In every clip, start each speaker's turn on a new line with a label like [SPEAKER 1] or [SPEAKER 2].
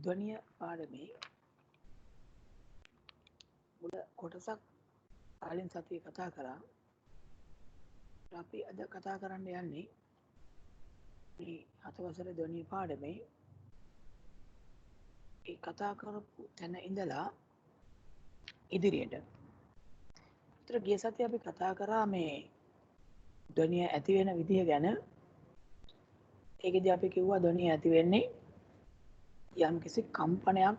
[SPEAKER 1] ධ්වනිය පාඩමේ මුල කොටසක් කලින් සතියේ කතා කරා. අපි අද කතා කරන්න යන්නේ මේ 7 වසරේ ධ්වනිය පාඩමේ ඒ කතා කරපු තැන ඉඳලා ඉදිරියට. ඒතර ගිය සතියේ අපි කතා කරා මේ ධ්වනිය ඇති වෙන විදිය ගැන. ඒකෙදි අපි කිව්වා ධ්වනිය ඇති වෙන්නේ යම්කිසි කම්පනයක්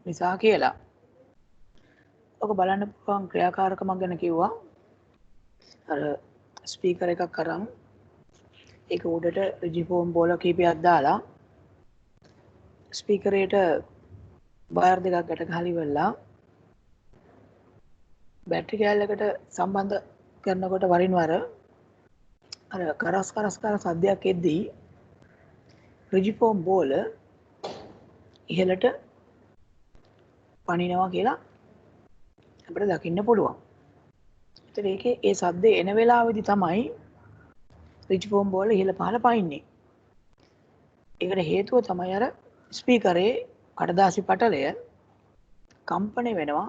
[SPEAKER 1] නිසා කියලා. ඔක බලන්න පුළුවන් ක්‍රියාකාරකමක් ගැන කිව්වා. අර ස්පීකර් එකක් අරන් ඒක උඩට රිජිෆෝම් බෝල කීපයක් දාලා ස්පීකරේට වයර් දෙකක් ගැට ගහලා ඉවරලා බැටරි කෑල්ලකට සම්බන්ධ කරනකොට වරින් වර අර කරස් සද්දයක් එද්දී රිජිෆෝම් බෝල ඉහළට පනිනවා කියලා අපිට දකින්න පුළුවන්. ඒතර ඒකේ ඒ සද්දේ එන වෙලාවෙදි තමයි රිජිෆෝම් බෝල ඉහළ පහළ පනින්නේ. ඒකට හේතුව තමයි අර ස්පීකරේ කඩදාසි පටලය කම්පණය වෙනවා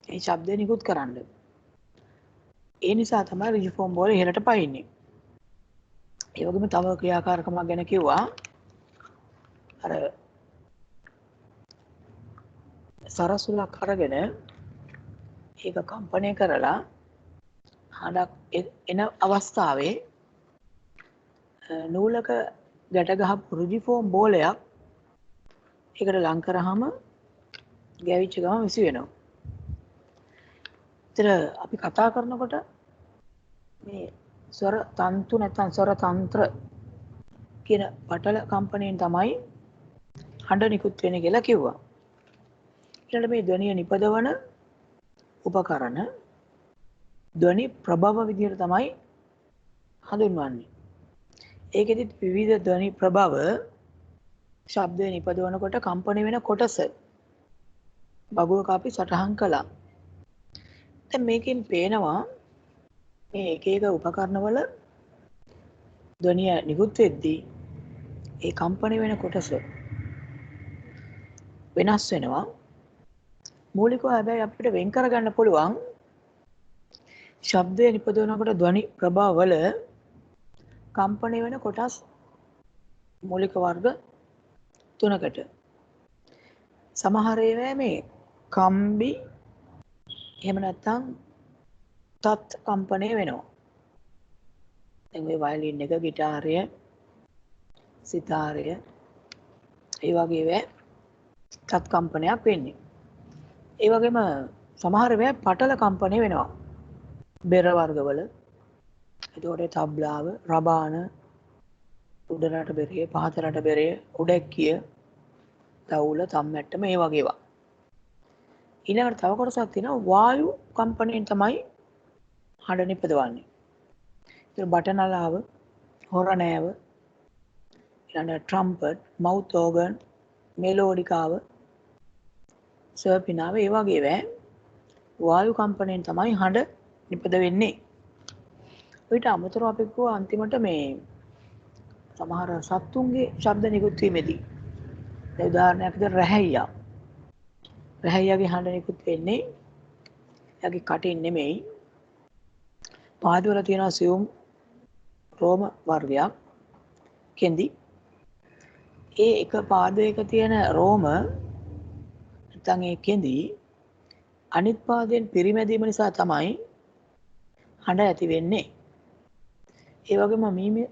[SPEAKER 1] ඒ ශබ්දය නිකුත් කරන්න. ඒ නිසා තමයි රිජිෆෝම් බෝල ඉහළට පනින්නේ. ඒ වගේම තව ක්‍රියාකාරකමක් ගැන කිව්වා. අර සරසුලක් අරගෙන ඒක කම්පණය කරලා හඬක් එන අවස්ථාවේ නූලක ගැට ගහපු රිජිෆෝම් බෝලයක් ඒකට ලං කරාම ගැවිච්ච ගම විසි වෙනවා. ඒතර අපි කතා කරනකොට මේ ස්වර තන්තු නැත්නම් ස්වර තන්ත්‍ර කියන පටල කම්පණයෙන් තමයි හඬ නිකුත් වෙන්නේ කියලා කිව්වා. ඊළඟට මේ ධ්වනිය නිපදවන උපකරණ ධ්වනි ප්‍රභව විදිහට තමයි හඳුන්වන්නේ. ඒකෙදි විවිධ ධ්වනි ප්‍රභව ශබ්දය නිපදවනකොට කම්පන වෙන කොටස බගුවක අපි සටහන් කළා. දැන් මේකෙන් පේනවා මේ එක එක උපකරණවල ධ්වනිය නිකුත් වෙද්දී ඒ කම්පන වෙන කොටස වෙනස් වෙනවා. මූලිකව හැබැයි අපිට වෙන් කරගන්න පුළුවන් ශබ්දය නිපදවනකොට ධ්වනි ප්‍රභාව වල කම්පණය වෙන කොටස් මූලික වර්ග 3කට. සමහර ඒවා මේ කම්බි එහෙම නැත්නම් තත් කම්පණය වෙනවා. දැන් මේ වයලින් එක, ගිටාරය, සිතාරය ඒ වගේ ඒවා තත් කම්පනයක් වෙන්නේ. ඒ වගේම සමහර ඒවා පටල කම්පණය වෙනවා. බෙර වර්ගවල. එතකොට තබ්ලාව, රබාන, උඩරට බෙරේ, පහතරට බෙරේ, උඩැක්කිය, තවුල, තම්මැට්ටම මේ වගේ ඒවා. ඊළඟට තව කොටසක් තියෙනවා වායු කම්පණයෙන් තමයි හඬ නිපදවන්නේ. ඒතර බටනලාව, හොරණෑව, ඊළඟට ට්‍රම්පට්, මවුත් ඕගන්, මෙලෝඩිකාව, සර්පිනාව ඒ වගේ ඒවා වායු කම්පණයෙන් තමයි හඬ නිපද වෙන්නේ. ඊට අමතරව අපි කිව්වා අන්තිමට මේ සමහර සත්තුන්ගේ ශබ්ද නිකුත් වීමේදී දැන් උදාහරණයක් විදිහට රැහැයියා. රැහැයියාගේ හඬ නිකුත් වෙන්නේ එයාගේ කටින් නෙමෙයි. පාදවල තියෙන සියුම් රෝම වර්ගයක් කෙන්දි. ඒ එක පාදයක තියෙන රෝම නැත්නම් ඒ කෙන්දි අනිත් පාදයෙන් පිරිමැදීම නිසා තමයි හඬ ඇති වෙන්නේ. ඒ වගේම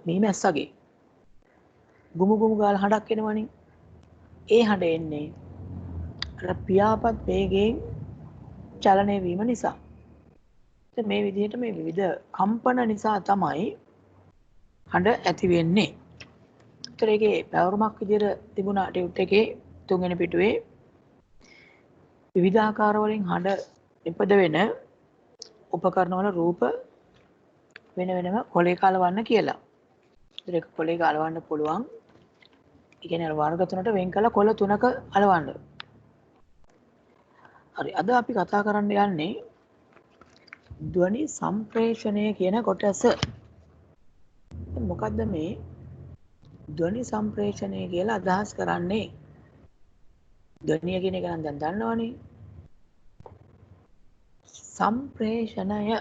[SPEAKER 1] මීමැස්සගේ ගුමු ගාලා හඬක් එනවනේ. ඒ හඬ එන්නේ අර පියාපත් වේගයෙන් චලනය වීම නිසා. ඉතින් මේ විදිහට මේ විවිධ කම්පන නිසා තමයි හඬ ඇති වෙන්නේ. ඒතර ඒකේ පැවරුමක් විදිහට තිබුණා ටියුට් එකේ තුන්වෙනි පිටුවේ විවිධාකාර වලින් හඬ නිපද වෙන උපකරණ වල රූප වෙන වෙනම කොලයක අලවන්න කියලා. ඒතර ඒක කොලයක අලවන්න පුළුවන්. ඒ කියන්නේ අර වර්ග තුනට වෙන් කළ කොළ තුනක අලවන්න. හරි අද අපි කතා කරන්න යන්නේ ධ්වනි සම්ප්‍රේෂණය කියන කොටස. මොකද්ද මේ ධ්වනි සම්ප්‍රේෂණය කියලා අදහස් කරන්නේ? ධ්වනිය කියන එක නම් දැන් දන්නවනේ. සම්ප්‍රේෂණය.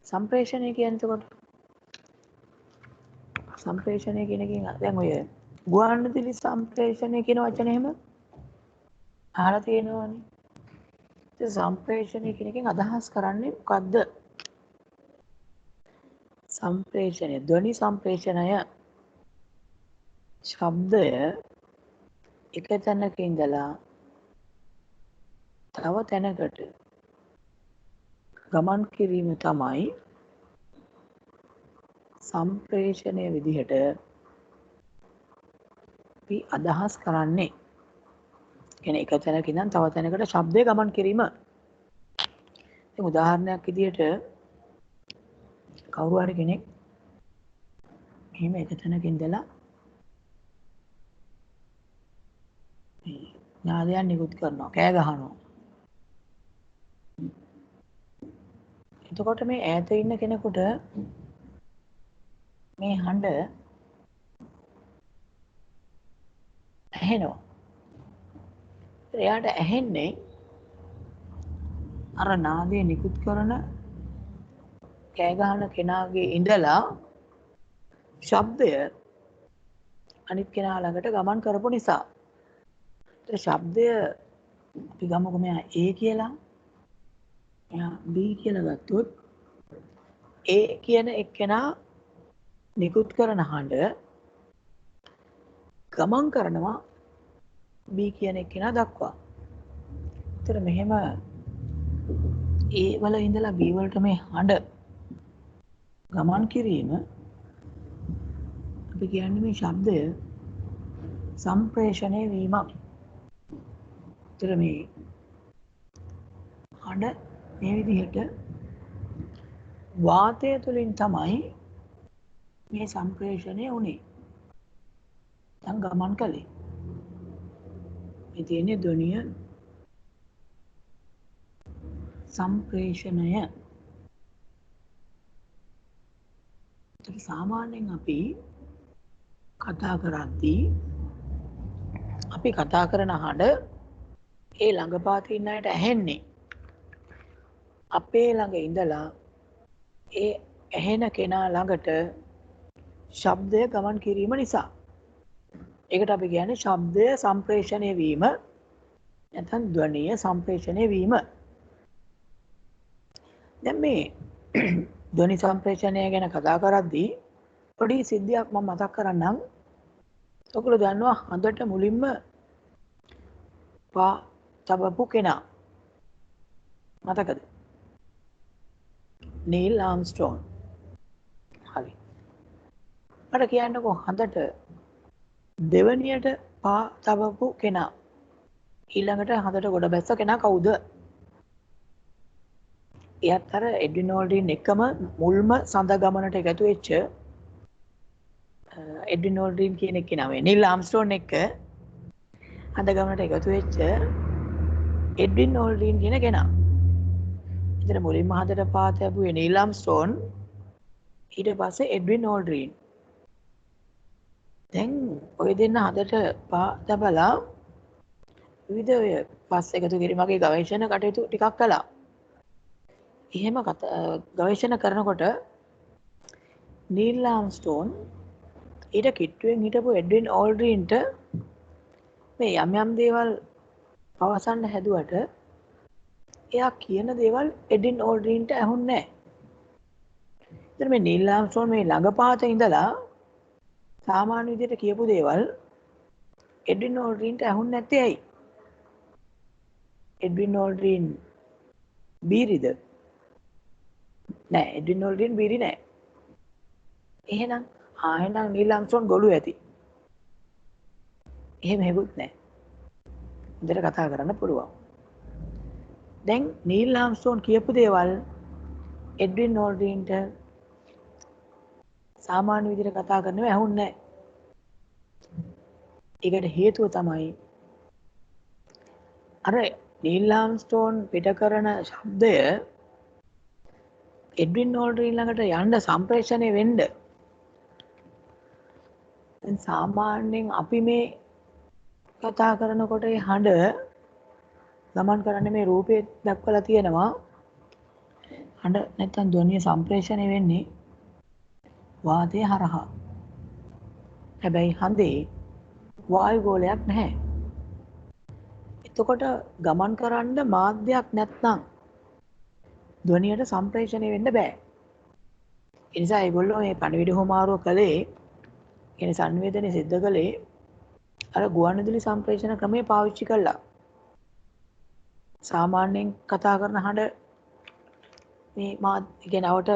[SPEAKER 1] සම්ප්‍රේෂණය කියන්නේ එතකොට සම්ප්‍රේෂණය කියන එකෙන් දැන් ඔය ගුවන්විදුලි සම්ප්‍රේෂණය කියන වචනේ එහෙම අහලා තියෙනවනේ. ඒ සම්ප්‍රේෂණය කියන එකෙන් අදහස් කරන්නේ මොකද්ද? සම්ප්‍රේෂණය, ධ්වනි සම්ප්‍රේෂණය. ශබ්දය එක තැනක ඉඳලා තව තැනකට ගමන් කිරීම තමයි සම්ප්‍රේෂණය විදිහට අපි අදහස් කරන්නේ. කියන්නේ එක තැනක ඉඳන් තව තැනකට ශබ්දය ගමන් කිරීම. දැන් උදාහරණයක් විදිහට කවුරු හරි කෙනෙක් එහෙම එක තැනක ඉඳලා නාදයක් නිකුත් කරනවා, කෑ ගහනවා. එතකොට මේ ඈත ඉන්න කෙනෙකුට මේ හඬ ඇහෙනවා. එයාට ඇහෙන්නේ අර නාදය නිකුත් කරන කෑ ගහන කෙනාගේ ඉඳලා ශබ්දය අනිත් කෙනා ළඟට ගමන් කරපු නිසා. ඒ ශබ්දය අපි ගමුකෝ මෙයා A කියලා. එයා B කියලා ගත්තොත් A කියන එක්කෙනා නිකුත් කරන හඬ ගමන් කරනවා B කියන එක්කෙනා දක්වා. ඒතර මෙහෙම A වල ඉඳලා B වලට මේ හඬ ගමන් කිරීම අපි කියන්නේ මේ ශබ්දය සම්ප්‍රේෂණය වීමක්. ඒතර මේ හඬ මේ විදිහට වාතය තුලින් තමයි මේ සම්ප්‍රේෂණය වුනේ. දැන් ගමන් කළේ. මේ තියෙන්නේ ධ්වනිය සම්ප්‍රේෂණය. සාමාන්‍යයෙන් අපි කතා කරද්දී අපි කතා කරන හඬ ඒ ළඟපාත ඉන්න අයට ඇහෙන්නේ අපේ ළඟ ඉඳලා ඒ ඇහෙන කෙනා ළඟට ශබ්දය ගමන් කිරීම නිසා. ඒකට අපි කියන්නේ ශබ්දය සම්ප්‍රේෂණය වීම නැත්නම් ධ්වනිය සම්ප්‍රේෂණය වීම. දැන් මේ ධ්වනි සම්ප්‍රේෂණය ගැන කතා කරද්දී පොඩි සිද්ධියක් මම මතක් කරන්නම්. ඔයගොල්ලෝ දන්නවා හඳට මුලින්ම පා තබපු කෙනා මතකද? Neil Armstrong. හරි. මට කියන්නකෝ හඳට දෙවනියට පා තබපු කෙනා ඊළඟට හඳට ගොඩ බැස්ස කෙනා කවුද? එයත් අර එඩ්වින් ඕල්ඩ්‍රින් එකම මුල්ම සඳ ගමනට එකතු වෙච්ච එඩ්වින් ඕල්ඩ්‍රින් කියන එක්කෙනා මේ නීල් ආම්ස්ට්‍රෝන් එක්ක හඳ ගමනට එකතු වෙච්ච එඩ්වින් ඕල්ඩ්‍රින් කියන කෙනා. ඉතින් මුලින්ම හඳට පා තබුවේ නීල් ආම්ස්ට්‍රෝන් ඊට පස්සේ එඩ්වින් ඕල්ඩ්‍රින්. දැන් ඔය දෙන්න හඳට පා තබලා විවිධ ඔය පස් එකතු කිරීමගේ ගවේෂණ කටයුතු ටිකක් කළා. එහෙම ගවේෂණ කරනකොට නීල් ආම්ස්ට්‍රෝන් ඊට කිට්ටුවෙන් හිටපු එඩ්වින් ඕල්ඩ්‍රින්ට මේ යම් යම් දේවල් පවසන්න හැදුවට එයා කියන දේවල් එඩ්වින් ඕල්ඩ්‍රින්ට ඇහුන්නේ නැහැ. ඉතින් මේ නීල් ආම්ස්ට්‍රෝන් මේ ළඟපාත ඉඳලා සාමාන්‍ය විදිහට කියපු දේවල් එඩ්වින් ඕල්ඩ්‍රින්ට ඇහුන්නේ නැත්තේ ඇයි? Edwin Aldrin බීරිද? නෑ, එඩ්වින් ඕල්ඩ්‍රින් බීරි නෑ. එහෙනම් නීල් ආම්ස්ට්‍රෝන් ගොළු ඇති. එහෙම හෙවුත් නෑ. හොඳට කතා කරන්න පුළුවන්. දැන් නීල් ආම්ස්ට්‍රෝන් කියපු දේවල් එඩ්වින් ඕල්ඩ්‍රින්ට සාමාන්‍ය විදිහට කතා කරනව ඇහුන්නේ නැහැ. ඒකට හේතුව තමයි අර නීල් ආම්ස්ට්‍රෝන් පිට කරන ශබ්දය එඩ්වින් ඕල්ඩ්‍රින් ළඟට යන්න සම්ප්‍රේෂණය වෙන්න දැන් සාමාන්‍යයෙන් අපි මේ කතා කරනකොට ඒ හඬ ගමන් කරන්නේ මේ රූපේ දක්වලා තියෙනවා. හඬ නැත්තම් ධ්වනිය සම්ප්‍රේෂණය වෙන්නේ වාතය හරහා. හැබැයි හඳේ වායු ගෝලයක් නැහැ. එතකොට ගමන් කරන්න මාධ්‍යයක් නැත්නම් ධ්වනියට සම්ප්‍රේෂණය වෙන්න බෑ. ඒ නිසා ඒගොල්ලෝ මේ පණිවිඩ හුමාරුව කළේ කියන්නේ සංවේදනය සිද්ධ කළේ අර ගුවන්විදුලි සම්ප්‍රේෂණ ක්‍රමය පාවිච්චි කළා. සාමාන්‍යයෙන් කතා කරන හඬ මේ කියන්නේ අවට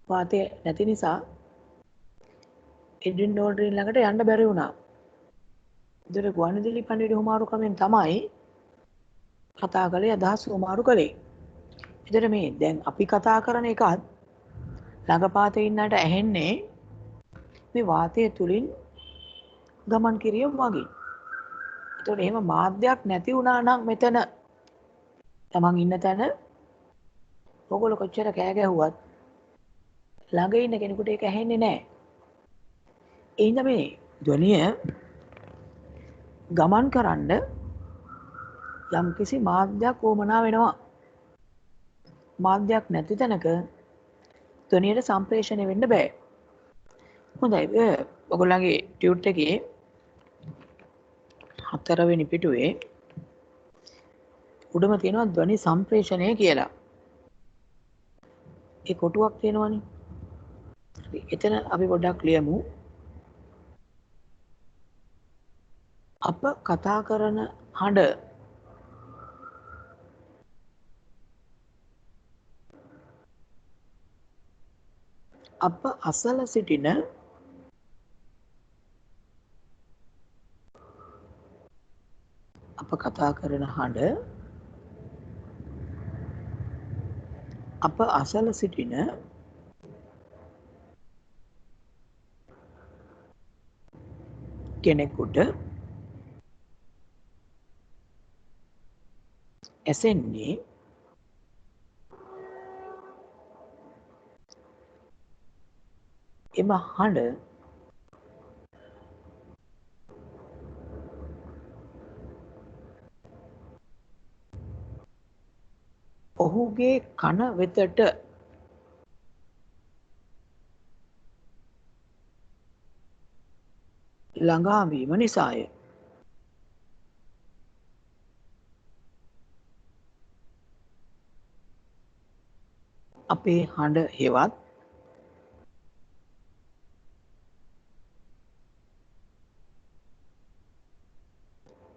[SPEAKER 1] වාතය නැති නිසා එඩ්වින් ඕල්ඩ්රින් ළඟට යන්න බැරි වුණා. ඒතර ගුවන්විදුලි පණිවිඩ හුමාරු ක්‍රමෙන් තමයි කතා කළේ අදහස් හුමාරු කළේ. ඒතර මේ දැන් අපි කතා කරන එකත් ළඟපාතේ ඉන්නට ඇහෙන්නේ මේ වාතය තුලින් ගමන් කිරීම වගේ. ඒතකොට එහෙම මාධ්‍යයක් නැති වුණා නම් මෙතන තමන් ඉන්න තැන ඔයගොල්ලෝ කොච්චර කෑ ගැහුවත් ළඟ ඉන්න කෙනෙකුට ඒක ඇහෙන්නේ නැහැ. ඒ හින්දා මේ ධ්වනිය ගමන් කරන්න යම්කිසි මාධ්‍යයක් වුමනා වෙනවා. මාධ්‍යයක් නැති තැනක ධ්වනියට සම්ප්‍රේෂණය වෙන්න බෑ. හොඳයි. ඔයගොල්ලන්ගේ ටියුට් එකේ 4 වෙනි පිටුවේ උඩම තියෙනවා ධ්වනි සම්ප්‍රේෂණය කියලා. ඒ කොටුවක් තියෙනවනේ. එතන අපි පොඩ්ඩක් ලියමු. අප කතා කරන හඬ අප අසල සිටින අප කතා කරන හඬ අප අසල සිටින කෙනෙකුට ඇසෙන්නේ එම හඬ ඔහුගේ කන වෙතට ළඟා වීම නිසාය. අපේ හඬ හෙවත්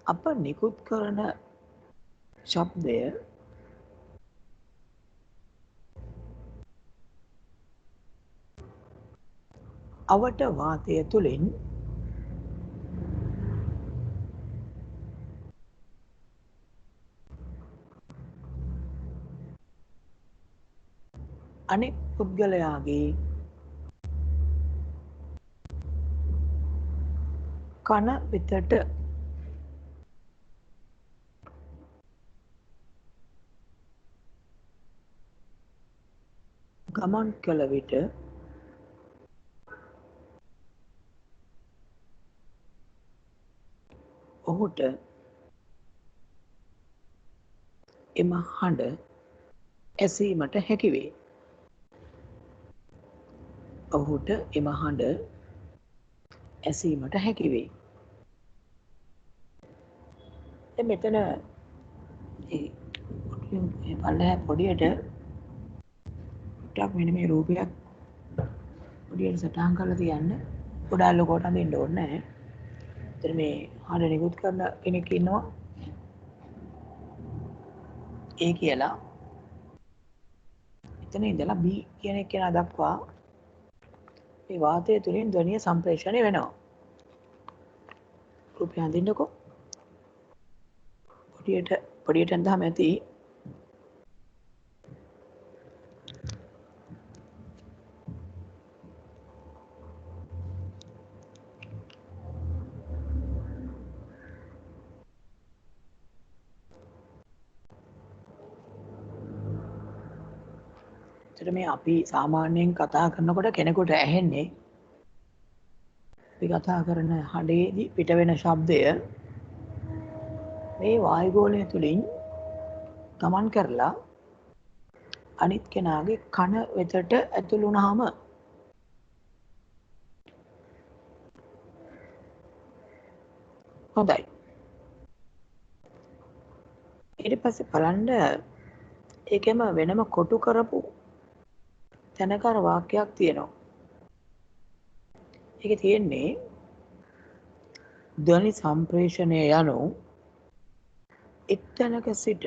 [SPEAKER 1] අප නිකුත් කරන ශබ්දය අවට වාතය තුළින් අනෙක් පුද්ගලයාගේ කන වෙතට ගමන් කළ විට ඔහුට එම හඬ ඇසීමට හැකිවේ. ඔහුට එම හඬ ඇසීමට හැකිවේ. මෙතන පල්ලෙහා පොඩියට ටිකක් මෙන්න මේ රූපයක් පොඩියට සටහන් කරලා තියන්න. ගොඩාක් ලොකුවට අඳින්න ඕනේ නැහැ. එතන මේ හඬ නිකුත් කරන කෙනෙක් ඉන්නවා. ඒ කියලා එතන ඉඳලා B කියන කෙනා දක්වා මේ වාතය තුලින් ධ්වනිය සම්ප්‍රේෂණය වෙනවා. රූපය අඳින්නකෝ. පොඩියට අඳහම ඇති. එතකොට මේ අපි සාමාන්‍යයෙන් කතා කරනකොට කෙනෙකුට ඇහෙන්නේ අපි කතා කරන හඬේදී පිට වෙන ශබ්දය මේ වායුගෝලය තුලින් ගමන් කරලා අනිත් කෙනාගේ කන වෙතට ඇතුළු වුණාම හොඳයි. ඊට පස්සේ බලන්න ඒකෙම වෙනම කොටු කරපු තැනක වාක්‍යයක් තියෙනවා. ඒකේ තියෙන්නේ ධ්වනි සම්ප්‍රේෂණය යනු එක් තැනක සිට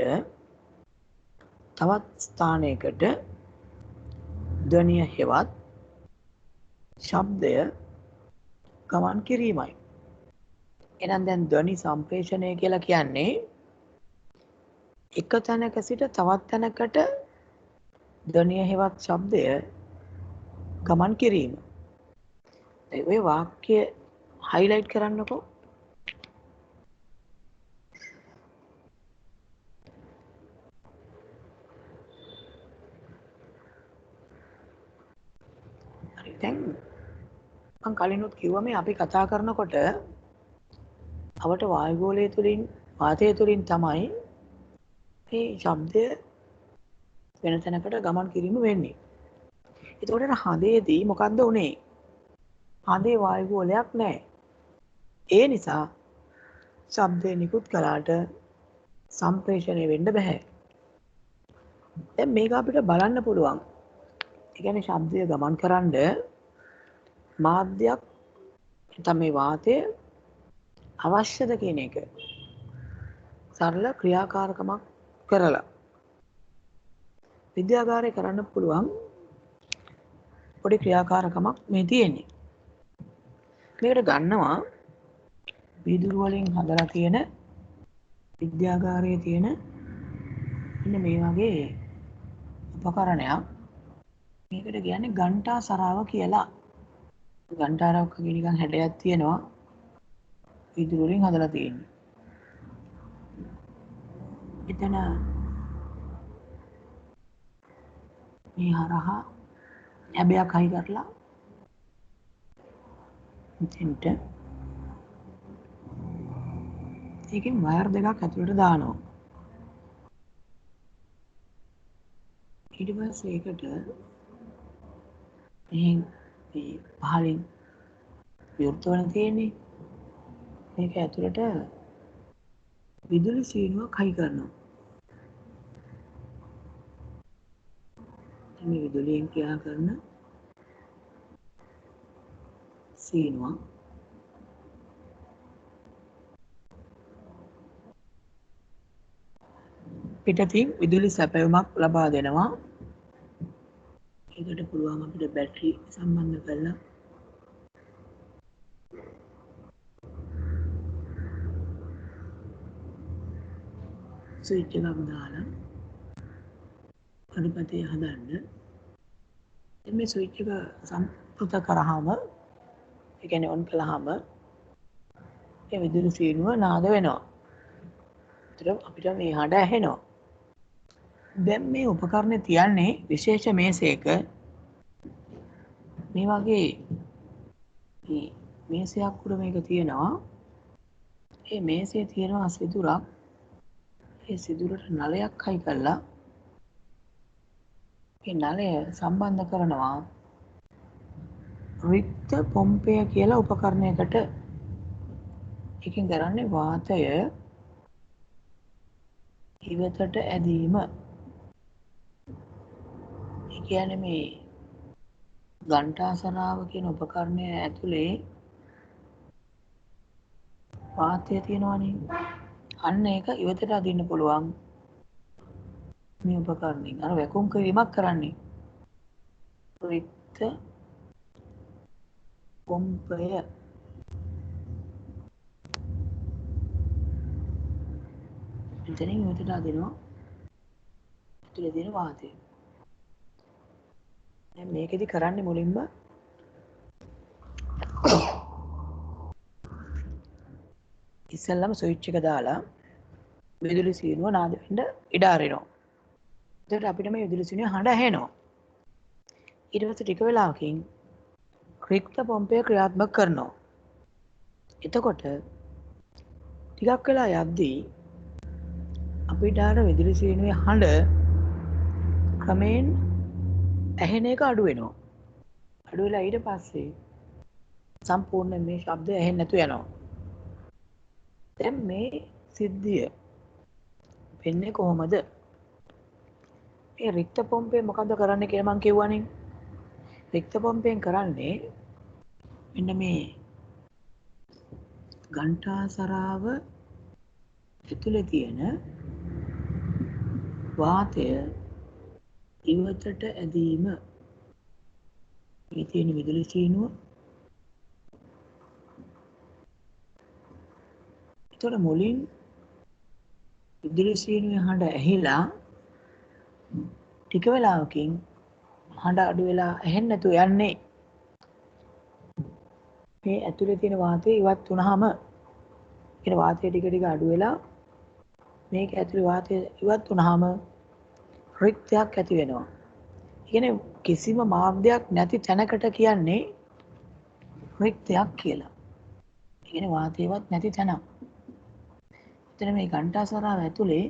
[SPEAKER 1] තවත් ස්ථානයකට ධ්වනිය හෙවත් ශබ්දය ගමන් කිරීමයි. එහෙනම් දැන් ධ්වනි සම්ප්‍රේෂණය කියලා කියන්නේ එක තැනක සිට තවත් තැනකට ධ්වනිය හෙවත් ශබ්දය ගමන් කිරීම. ඔය වාක්‍ය highlight කරන්නකෝ. හරි දැන් මම කලිනුත් කිව්වා මේ අපි කතා කරනකොට අපට වායුගෝලය තුලින් වාතය තුලින් තමයි මේ ශබ්දය වෙන තැනකට ගමන් කිරීම වෙන්නේ. ඒතකොට හදේදී මොකද්ද උනේ? හදේ වායුගෝලයක් නැහැ. ඒ නිසා ශබ්දය නිකුත් කළාට සම්ප්‍රේෂණය වෙන්න බෑ. දැන් මේක අපිට බලන්න පුළුවන්. ඒ කියන්නේ ශබ්දය ගමන් කරන්න මාධ්‍යයක් තමයි වාතය අවශ්‍යද කියන එක සරල ක්‍රියාකාරකමක් කරලා විද්‍යාගාරේ කරන්න පුළුවන් පොඩි ක්‍රියාකාරකමක් මේ තියෙන්නේ. මේකට ගන්නවා වීදුරු වලින් හදලා තියෙන විද්‍යාගාරයේ තියෙන ඉන්න මේ වගේ උපකරණයක්. මේකට කියන්නේ ගන්ටා සරාව කියලා. ගන්ටාරාවක් වගේ නිකන් හැඩයක් තියෙනවා. වීදුරු වලින් හදලා තියෙන්නේ. එතන මේ හරහා හැබයක් හයි කරලා එතෙන්ට ඒකෙන් වයර් දෙකක් ඇතුළට දානවා. ඊට පස්සේ ඒකට මේ පහලින් විවෘත වෙන තියෙන්නේ මේක ඇතුළට විදුලි සීනුවක් හයි කරනවා. මේ විදුලියෙන් ක්‍රියා කරන සීනුවක් පිටතින් විදුලි සැපයුමක් ලබා දෙනවා. ඒකට පුළුවන් අපිට බැටරි සම්බන්ධ කරලා ස්විච් එකක් දාලා අඩුපතේ හදන්න. මේ ස්විච් එක සම්ප්‍රත කරාම ඒ කියන්නේ ඔන් කළාම මේ විදුලි සීනුව නාද වෙනවා. ඒතර අපිට මේ හඬ ඇහෙනවා. දැන් මේ උපකරණේ තියන්නේ විශේෂ මේසයක. මේ වගේ මේ මේසයක් උඩ මේක තියෙනවා. මේ මේසයේ තියෙනවා සිදුරක්. ඒ සිදුරට නලයක් හයි කරලා මේ නලය සම්බන්ධ කරනවා රික්ත පොම්පය කියලා උපකරණයකට. එකකින් කරන්නේ වාතය ඉවතට ඇදීම. ඒ කියන්නේ මේ ගන්ටාසරාව කියන උපකරණය ඇතුලේ වාතය තියෙනවනේ. අන්න ඒක ඉවතට අදින්න පුළුවන් මේ උපකරණයෙන්. අර වැකුම් කිරීමක් කරන්නේ. රික්ත පොම්පය. එතනින් ඉවතට අදිනවා. ඇතුලේ තියෙන වාතය. දැන් මේකෙදි කරන්නේ මුලින්ම ඉස්සෙල්ලාම ස්විච් එක දාලා විදුලි සීනුව නාද වෙන්න ඉඩ අරිනවා. එතකොට අපිට මේ විදුලි සීනුවේ හඬ ඇහෙනවා. ඊට පස්සේ ටික වෙලාවකින් රික්ත පොම්පය ක්‍රියාත්මක කරනවා. එතකොට ටිකක් වෙලා යද්දී අපිට අර විදුලි සීනුවේ හඬ ක්‍රමයෙන් ඇහෙන එක අඩු වෙනවා. අඩු වෙලා ඊට පස්සේ සම්පූර්ණයෙන් මේ ශබ්දය ඇහෙන්නේ නැතු වෙනවා. දැන් මේ සිද්ධිය වෙන්නේ කොහොමද? මේ රික්ත පොම්පේ මොකද කරන්නේ කියලා මං කිව්වනේ. රික්ත පොම්පෙන් කරන්නේ මෙන්න මේ ඝණ්ඨාසරාව ඇතුලේ තියෙන වාතය ඉවතට ඇදීම. මේ තියෙන විදුලි සීනුව. ඒතර මුලින් විදුලි සීනුවේ හඬ ඇහිලා ටික වෙලාවකින් හඬ අඩු වෙලා ඇහෙන්නේ නැතුව යන්නේ. මේ ඇතුලේ තියෙන වාතය ඉවත් වුණාම ඒ වාතය ටික ටික අඩු වෙලා මේක ඇතුලේ වාතය ඉවත් වුණාම රික්තයක් ඇති වෙනවා. කියන්නේ කිසිම මාධ්‍යයක් නැති තැනකට කියන්නේ රික්තයක් කියලා. කියන්නේ වාතයවත් නැති තැනක්. එතන මේ ඝණ්ඨාසරාව ඇතුලේ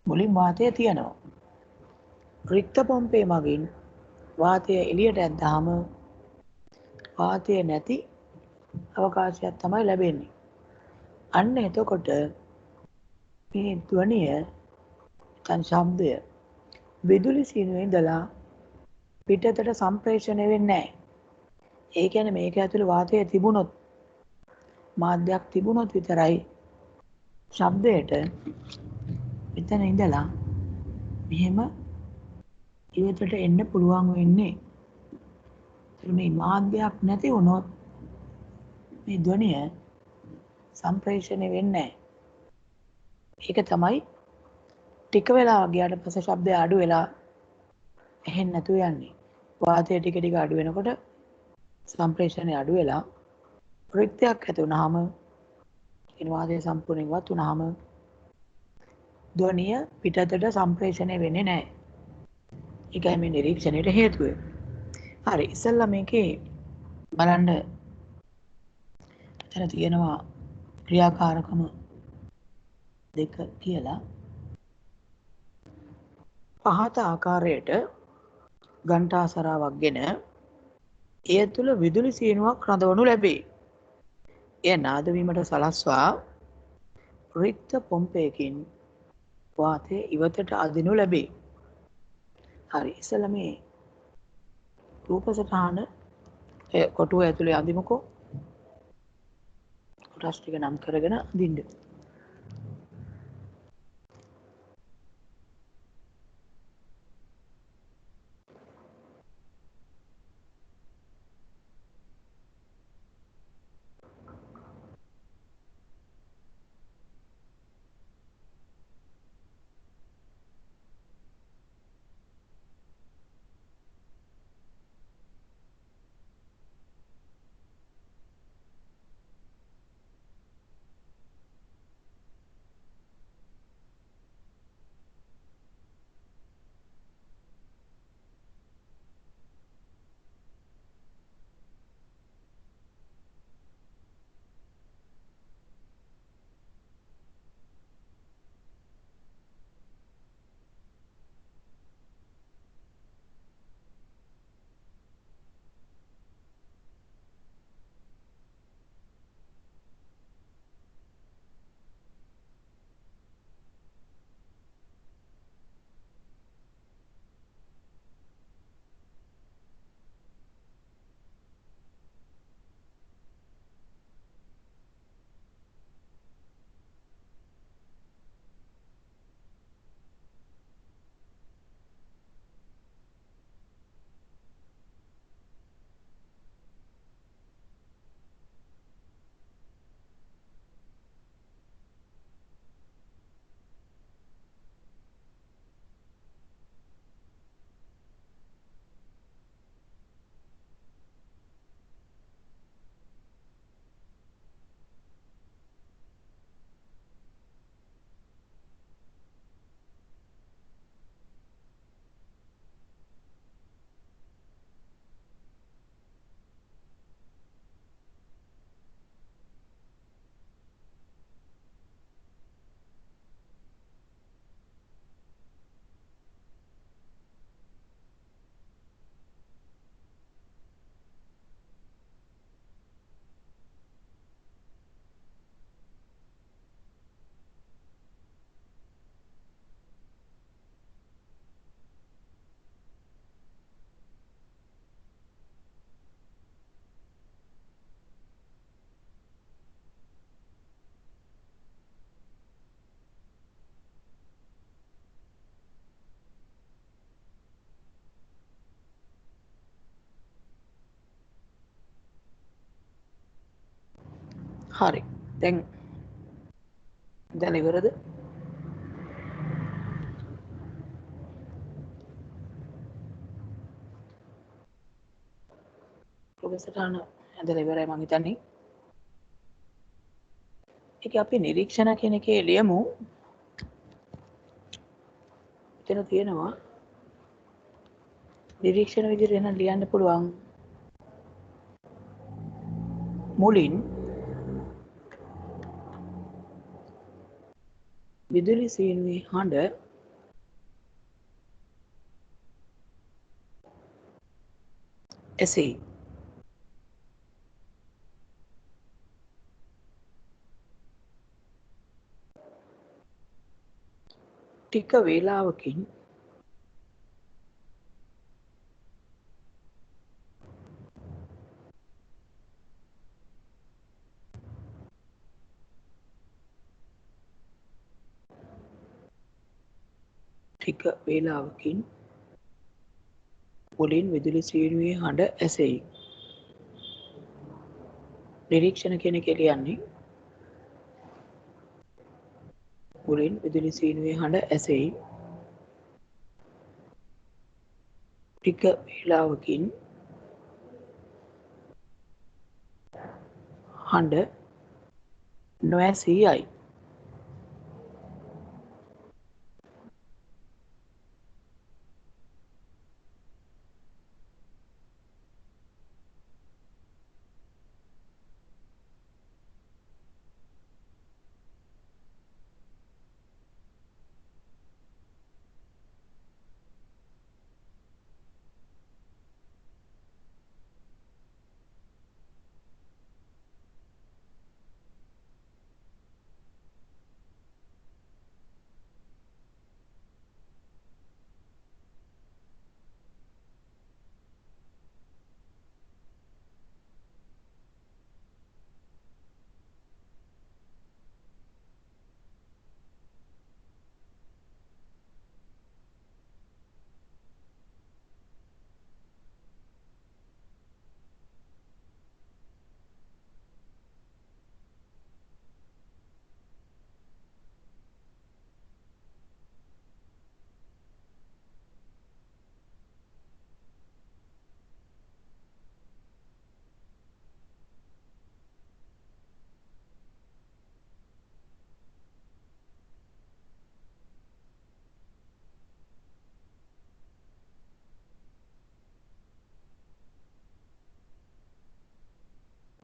[SPEAKER 1] මුලින් වාතය තියෙනවා. රික්ත පොම්පේ මගින් වාතය එළියට ඇද්දාම වාතය නැති අවකාශයක් තමයි ලැබෙන්නේ. අන්න එතකොට මේ ධ්වනිය නැත්නම් ශබ්දය විදුලි සීනුවේ ඉඳලා පිටතට සම්ප්‍රේෂණය වෙන්නේ නැහැ. ඒ කියන්නේ මේක ඇතුලේ වාතය තිබුණොත් මාධ්‍යයක් තිබුණොත් විතරයි ශබ්දයට මෙතන ඉඳලා මෙහෙම ඉවතට එන්න පුළුවන් වෙන්නේ. මේ මාධ්‍යයක් නැති වුණොත් මේ ධ්වනිය සම්ප්‍රේෂණය වෙන්නේ නැහැ. ඒක තමයි ටික වෙලා ගියාට පස්සේ ශබ්දය අඩු වෙලා ඇහෙන්නේ නැතුව යන්නේ. වාතය ටික ටික අඩු වෙනකොට සම්ප්‍රේෂණය අඩු වෙලා රික්තයක් ඇති වුනහම ඒ වාතය සම්පූර්ණයෙන් ඉවත් වුනහම ධ්වනිය පිටතට සම්ප්‍රේෂණය වෙන්නේ නැහැ. ඒකයි මේ නිරීක්ෂණයට හේතුව. හරි ඉස්සෙල්ලා මේකේ බලන්න එතන තියෙනවා ක්‍රියාකාරකම දෙක කියලා. පහත ආකාරයට ඝණ්ඨාසරාවක් ගෙන එය තුළ විදුලි සීනුවක් රඳවනු ලැබේ. එය නාද වීමට සලස්වා රික්ත පොම්පයකින් වාතය ඉවතට අදිනු ලැබේ. හරි ඉස්සෙල්ලා මේ රූප සටහන කොටුව ඇතුලේ අදිමුකෝ. කොටස් ටික නම් කරගෙන අදින්න. හරි. දැන් ඉවරද? ප්‍රොෆෙසර්ටාන ඇඳලා ඉවරයි මං හිතන්නේ. ඒක අපි නිරීක්ෂණ කියන එකේ ලියමු. එතන තියෙනවා නිරීක්ෂණ විදිහට එන ලියන්න පුළුවන්. මුලින් විදුලි සීනුවේ හඬ එසෙයි. ටික වේලාවකින් මුලින් විදුලි සීනුවේ හඬ ඇසෙයි. නිරීක්ෂණ කියන එක ලියන්නේ මුලින් විදුලි සීනුවේ හඬ ඇසෙයි. ටික වේලාවකින් හඬ නොඇසී යයි.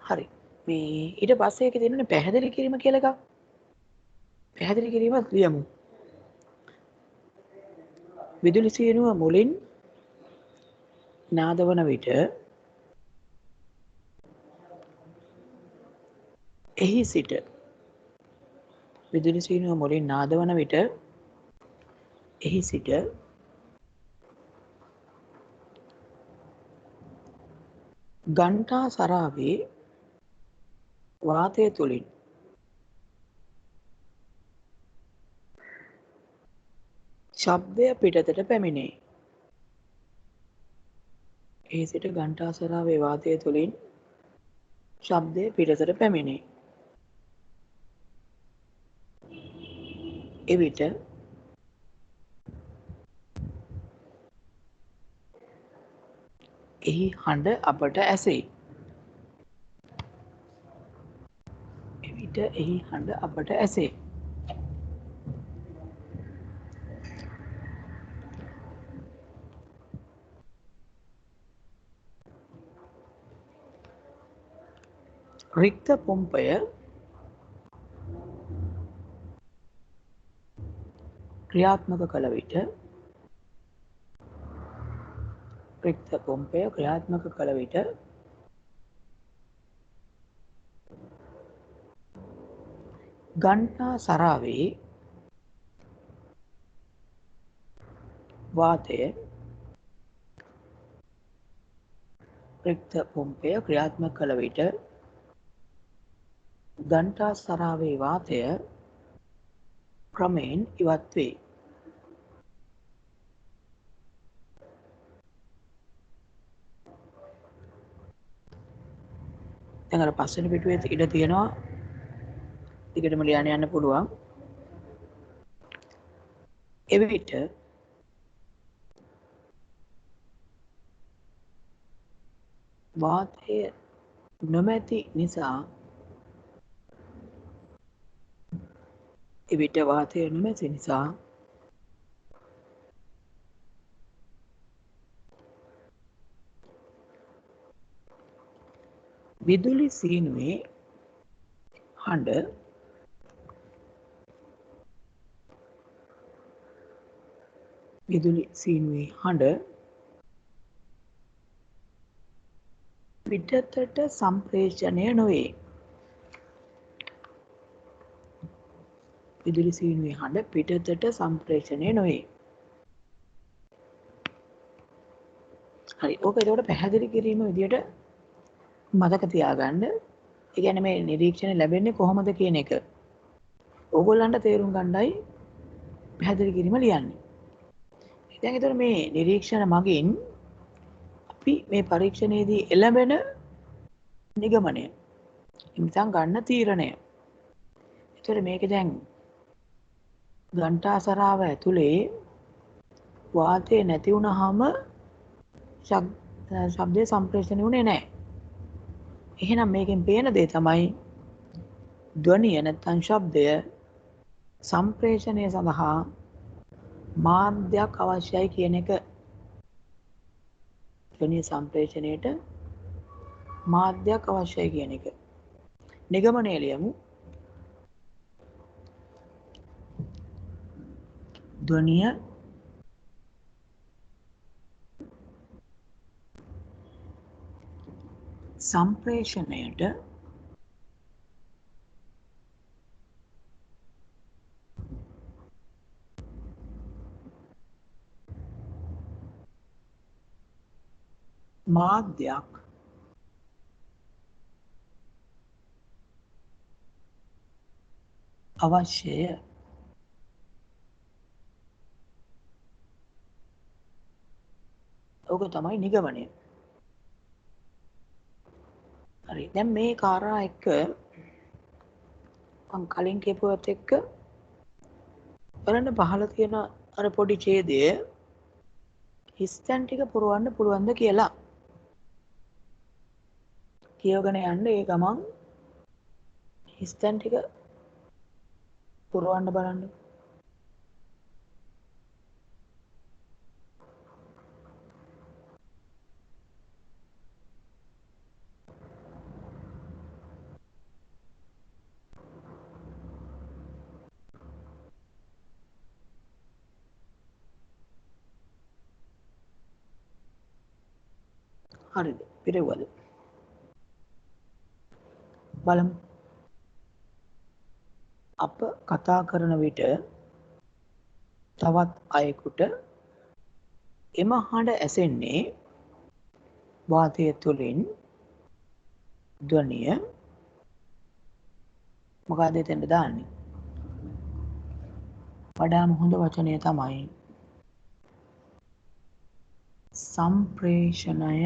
[SPEAKER 1] හරි. මේ ඊට පස්සේ ඒකේ තියෙනනේ පැහැදිලි කිරීම කියලා එකක්. පැහැදිලි කිරීමත් ලියමු. විදුලි සීනුව මුලින් නාද වන විට එහි සිට විදුලි සීනුව මුලින් නාද වන විට එහි සිට ඝණ්ඨා සරාවේ වාතය තුලින් ශබ්දය පිටතට පැමිණේ. එහි සිට ඝණ්ඨා සරාවේ වාතය තුලින් ශබ්දය පිටතට පැමිණේ. එවිට එහි හඬ අපට ඇසෙයි. එවිට එහි හඬ අපට ඇසේ. රික්ත පොම්පය ක්‍රියාත්මක කළ විට ඝණ්ඨා සරාවේ වාතය රික්ත පොම්පය ක්‍රියාත්මක කළ විට ඝණ්ඨා සරාවේ වාතය ක්‍රමයෙන් ඉවත් වේ. දැන් අර පස්වෙනි පිටුවේ ඉඩ තියෙනවා දිගටම ලියන්න යන්න පුළුවන්. එවිට වාතය නොමැති නිසා විදුලි සීනුවේ හඬ පිටතට සම්ප්‍රේෂණය නොවේ. විදුලි සීනුවේ හඬ පිටතට සම්ප්‍රේෂණය නොවේ. හරි. ඕක ඒකට පැහැදිලි කිරීම විදියට මතක තියාගන්න. ඒ කියන්නේ මේ නිරීක්ෂණය ලැබෙන්නේ කොහොමද කියන එක. ඕගොල්ලන්ට තේරුම් ගන්නයි පැහැදිලි කිරීම ලියන්නේ. දැන් ඒතර මේ නිරීක්ෂණ මගින් අපි මේ පරීක්ෂණයේදී එළඹෙන නිගමනය ඉම්සන් ගන්න තීරණය. ඒතර මේක දැන් ඝණ්ඨාසරාව ඇතුලේ වාතය නැති වුනහම ශබ්දය සම්ප්‍රේෂණය වුණේ නැහැ. එහෙනම් මේකෙන් පේන දේ තමයි ධ්වනිය නැත්නම් ශබ්දය සම්ප්‍රේෂණය සඳහා මාධ්‍යයක් අවශ්‍යයි කියන එක. ධ්වනිය සම්ප්‍රේෂණයට මාධ්‍යයක් අවශ්‍යයි කියන එක. නිගමනය ලියමු. ධ්වනිය සම්ප්‍රේෂණයට මාධ්‍යයක් අවශ්‍යය. ඕක තමයි නිගමනය. හරි. දැන් මේ කාරණා එක්ක මම කලින් කියපුවත් එක්ක බලන්න පහළ තියෙන අර පොඩි ඡේදය හිස්තැන් ටික පුරවන්න පුළුවන්ද කියලා කියවගෙන යන්න. ඒ ගමන් හිස්තැන් ටික පුරවන්න බලන්න. හරිද? පිරෙව්වද? බලමු. අප කතා කරන විට තවත් අයෙකුට එම හඬ ඇසෙන්නේ වාතය තුළින් ධ්වනිය මොකද එතෙන්ද දාන්නේ? වඩාම හොඳ වචනය තමයි සම්ප්‍රේෂණය.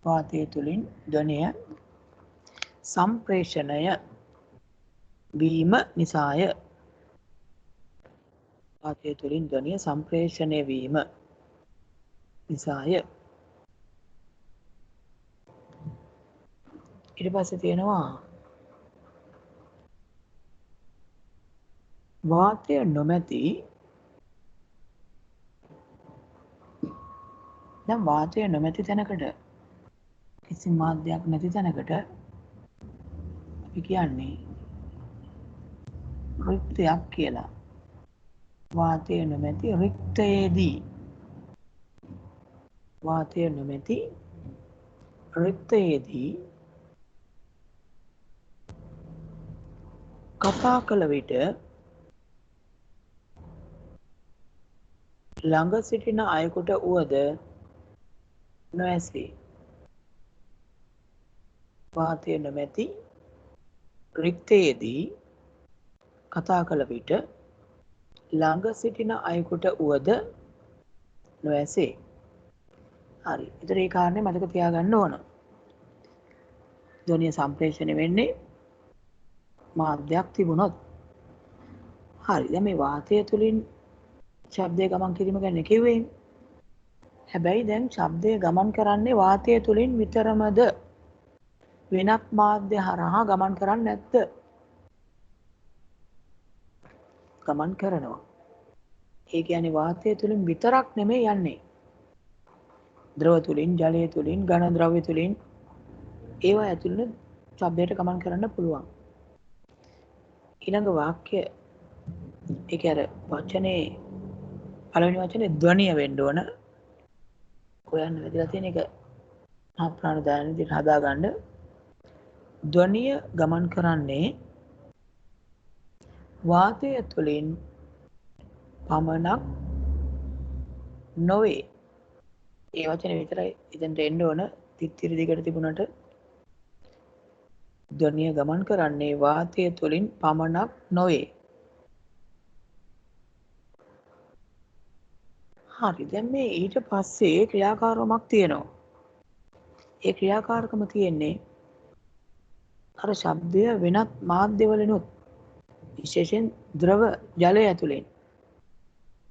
[SPEAKER 1] වාතය තුළින් ධ්වනිය සම්ප්‍රේෂණය වීම නිසාය. වාතය තුළින් ධ්වනිය සම්ප්‍රේෂණය වීම නිසාය. ඊට පස්සේ තියෙනවා වාතය නොමැති. දැන් වාතය නොමැති තැනකට කිසි මාධ්‍යයක් නැති තැනකට අපි කියන්නේ රික්තයක් කියලා. වාතය නොමැති රික්තයේදී කතා කළ විට ළඟ සිටින අයෙකුට වුවද නොඇසේ. වාතය නොමැති රික්තයේදී කතා කළ විට ළඟ සිටින අයෙකුට වුවද නොඇසේ. හරි. ඒතර ඒ කාරණේ මතක තියාගන්න ඕන. ධ්වනිය සම්ප්‍රේෂණය වෙන්නේ මාධ්‍යයක් තිබුණොත්. හරි. දැන් මේ වාතය තුලින් ශබ්දය ගමන් කිරීම ගැන කිව්වේ. හැබැයි දැන් ශබ්දය ගමන් කරන්නේ වාතය තුලින් විතරමද? වෙනත් මාධ්‍ය හරහා ගමන් කරන්නේ නැද්ද? ගමන් කරනවා. ඒ කියන්නේ වාතය තුලින් විතරක් නෙමෙයි යන්නේ. ද්‍රව තුලින්, ජලය තුලින්, ඝන ද්‍රව්‍ය තුලින් ඒවා ඇතුළේ ශබ්දයට ගමන් කරන්න පුළුවන්. ඊළඟ වාක්‍ය ඒක අර වචනේ පළවෙනි වචනේ ධ්වනිය වෙන්න ඕන. හොයන්න වැදලා තියෙන එක අප්‍රාණ දාන විදිහට හදාගන්න. ධ්වනිය ගමන් කරන්නේ වාතය තුළින් පමණක් නොවේ. ඒ වචනේ විතරයි ඉතින්ට එන්න ඕන. තිත්තිරි දිගට තිබුණට ධ්වනිය ගමන් කරන්නේ වාතය තුළින් පමණක් නොවේ. හරි. දැන් මේ ඊට පස්සේ ක්‍රියාකාරකමක් තියෙනවා. ඒ ක්‍රියාකාරකම තියෙන්නේ අර ශබ්දය වෙනත් මාධ්‍යවලිනුත් විශේෂයෙන් ද්‍රව ජලය ඇතුළෙන්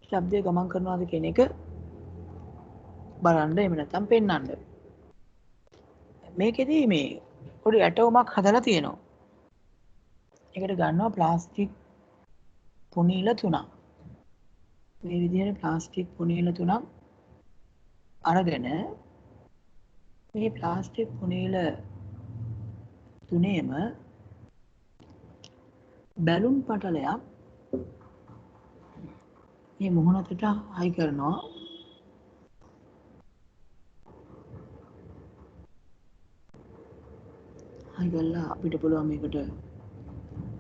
[SPEAKER 1] ශබ්දය ගමන් කරනවාද කියන එක බලන්න එහෙම නැත්නම් පෙන්වන්න. මේකෙදි මේ පොඩි ඇටවුමක් හදලා තියෙනවා. ඒකට ගන්නවා ප්ලාස්ටික් පුනීල 3ක්. මේ විදිහට ප්ලාස්ටික් පුනීල 3ක් අරගෙන මේ ප්ලාස්ටික් පුනීල තුනේම බැලුන් පටලයක් මේ මුහුණතට හයි කරනවා. හයි කරලා අපිට පුළුවන් මේකට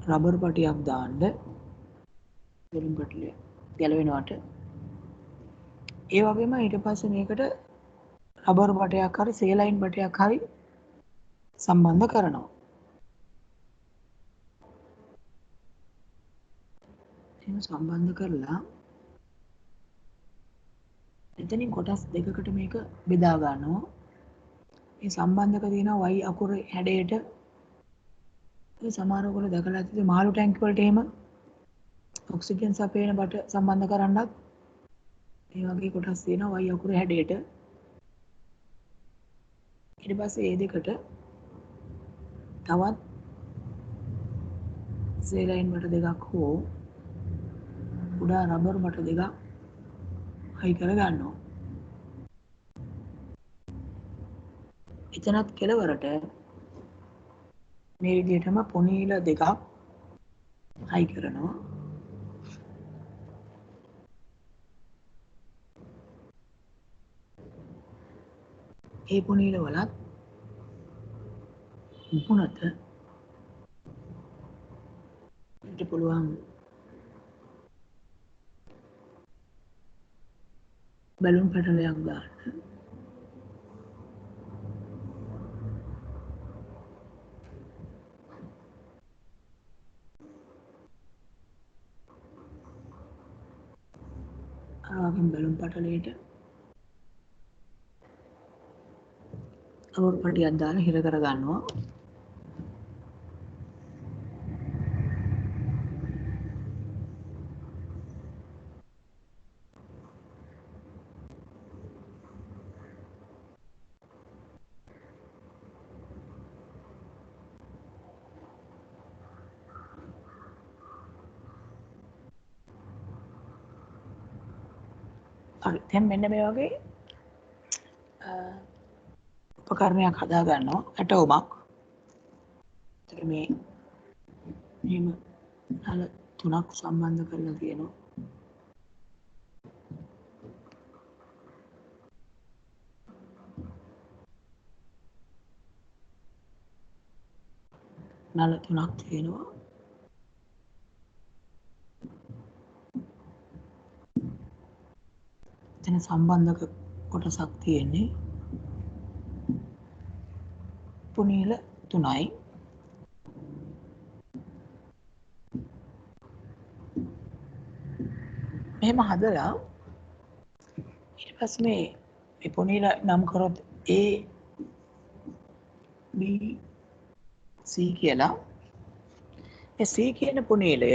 [SPEAKER 1] රබර් පටියක් දාන්න. බැලුන් පටලය ගැලවෙනවට. ඒ වගේම ඊට පස්සේ මේකට රබර් පටයක් හරි සේලයින් පටයක් හරි සම්බන්ධ කරනවා. එහෙම සම්බන්ධ කරලා එතනින් කොටස් දෙකකට මේක බෙදා ගන්නවා. මේ සම්බන්ධක තියෙන Y අකුර හැඩයට මේ සමහර ඔයගොල්ලෝ දැකලා ඇතිද මාළු ටැංකි වලට එහෙම ඔක්සිජන් සපයන බට සම්බන්ධ කරන්නත් මේ වගේ කොටස් තියෙනවා Y අකුර හැඩයට. ඊට පස්සේ මේ දෙකට තවත් සේලයින් බට දෙකක් හෝ කුඩා රබර් බට දෙකක් හයි කර ගන්නවා. එතනත් කෙලවරට මේ විදිහටම පොනීල දෙකක් හයි කරනවා. ඒ පොනීල වලත් මුහුණට ඉට පුළුවන් බැලුන් පැටලයක් දාන්න. අරවගෙන් බැලුන් පටලයට රබර් පටියක් දාලා හිර කර ගන්නවා. හරි. දැන් මෙන්න මේ වගේ උපකරණයක් හදා ගන්නවා ඇටවුමක්. ඒතර මේ මෙහෙම නල 3ක් සම්බන්ධ කරලා තියෙනවා. නල 3ක් තියෙනවා. එතන සම්බන්ධක කොටසක් තියෙන්නේ. පුනීල 3යි. මෙහෙම හදලා ඊට පස්සේ මේ පුනීල නම් කරොත් A B C කියලා. ඒ C කියන පුනීලය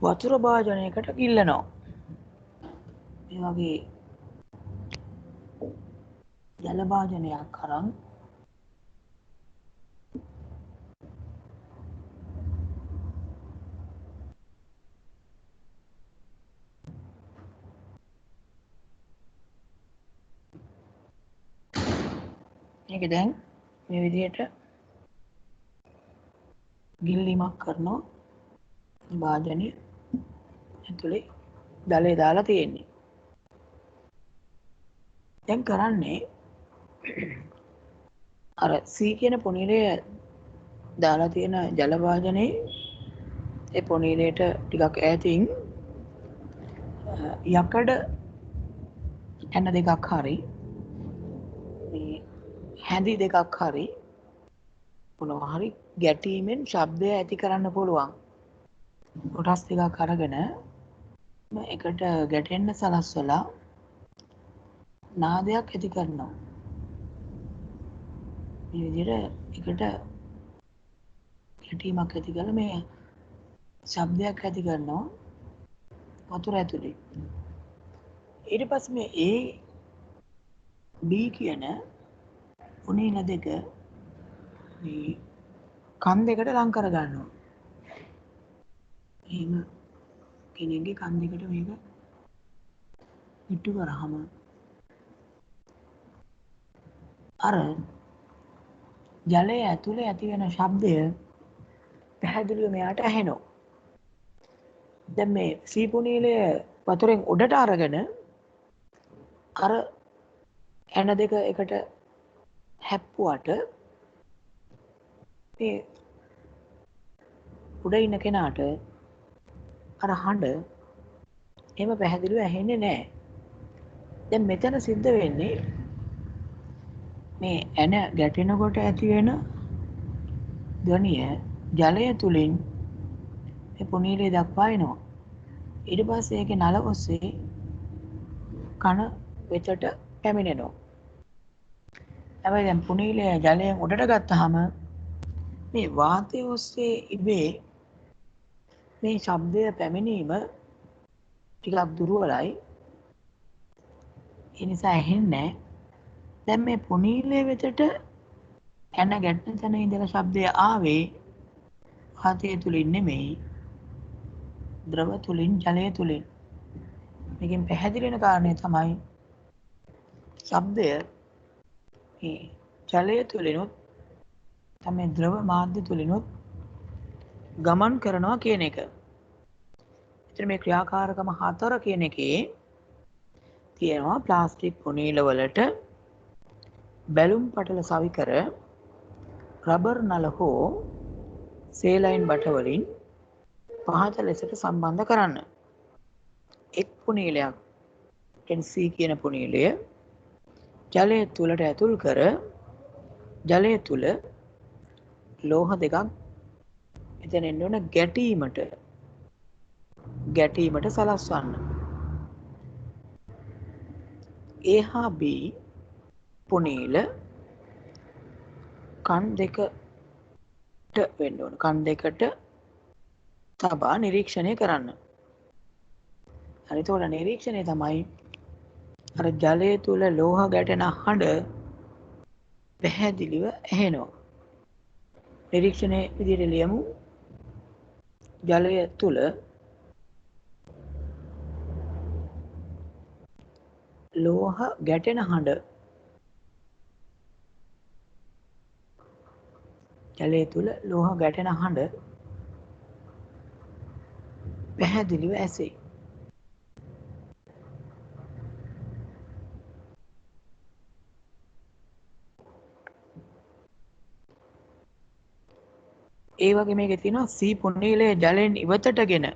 [SPEAKER 1] වතුර භාජනයකට ගිල්ලනවා. මේ වගේ ජල භාජනයක් අරන් මේක දැන් මේ විදිහට ගිල්ලීමක් කරනවා. භාජනය ඇතුලේ ජලය දාලා තියෙන්නේ. දැන් කරන්නේ අර C කියන පොනීලය දාලා තියෙන ජල භාජනයේ ඒ පොනීලයට ටිකක් ඈතින් යකඩ ඇන දෙකක් හරි මේ හැඳි දෙකක් හරි මොනවා හරි ගැටීමෙන් ශබ්දය ඇති කරන්න පුළුවන් කොටස් දෙකක් අරගෙන එකට ගැටෙන්න සලස්වලා නාදයක් ඇති කරනවා. මේ විදිහට එකට ගැටීමක් ඇති කරලා මේ ශබ්දයක් ඇති කරනවා වතුර ඇතුලේ. ඊට පස්සේ මේ A B කියන පුනීල දෙක මේ කන් දෙකට ලං කර ගන්නවා. එහෙම කෙනෙක්ගේ කන් දෙකට මේක ඉට්ටු කරාම අර ජලය ඇතුලේ ඇති වෙන ශබ්දය පැහැදිලිව මෙයාට ඇහෙනවා. දැන් මේ C පුනීලය වතුරෙන් උඩට අරගෙන අර ඇන දෙක එකට හැප්පුවට මේ උඩ ඉන්න කෙනාට අර හඬ එහෙම පැහැදිලිව ඇහෙන්නේ නැහැ. දැන් මෙතන සිද්ධ වෙන්නේ මේ ඇන ගැටෙනකොට ඇති වෙන ධ්වනිය ජලය තුලින් මේ පුනීලය දක්වා එනවා. ඊට පස්සේ ඒකේ නල ඔස්සේ කන වෙතට පැමිණෙනවා. හැබැයි දැන් පුනීලය ජලයෙන් උඩට ගත්තාම මේ වාතය ඔස්සේ ඉබේ මේ ශබ්දය පැමිණීම ටිකක් දුර්වලයි. ඒ නිසා ඇහෙන්නේ නැහැ. දැන් මේ පුනීලය වෙතට ඇන ගැටෙන තැන ඉඳලා ශබ්දය ආවේ වාතය තුලින් නෙමෙයි ද්‍රව තුලින් ජලය තුලින්. මේකෙන් පැහැදිලි වෙන කාරණය තමයි ශබ්දය මේ ජලය තුලිනුත් තමයි ද්‍රව මාධ්‍ය තුලිනුත් ගමන් කරනවා කියන එක. එතන මේ ක්‍රියාකාරකම 4 කියන එකේ තියෙනවා ප්ලාස්ටික් පුනීල වලට බැලුම් පටල සවි කර රබර් නල හෝ සේලයින් බට වලින් පහත ලෙසට සම්බන්ධ කරන්න. එක් පුනීලයක් C කියන පුනීලය ජලය තුලට ඇතුල් කර ජලය තුල ලෝහ දෙකක් එතන එන්න ඕන ගැටීමට සලස්වන්න. A හා B පුනීල කන් දෙකට වෙන්න ඕන. කන් දෙකට තබා නිරීක්ෂණය කරන්න. එතකොට නිරීක්ෂණය තමයි අර ජලය තුල ලෝහ ගැටෙන හඬ පැහැදිලිව ඇහෙනවා. නිරීක්ෂණයේ විදිහට ලියමු. ජලය තුල ලෝහ ගැටෙන හඬ ජලය තුල ලෝහ ගැටෙන හඬ පැහැදිලිව ඇසේ. ඒ වගේ මේකේ තියෙනවා C පුනීලය ජලයෙන් ඉවතටගෙන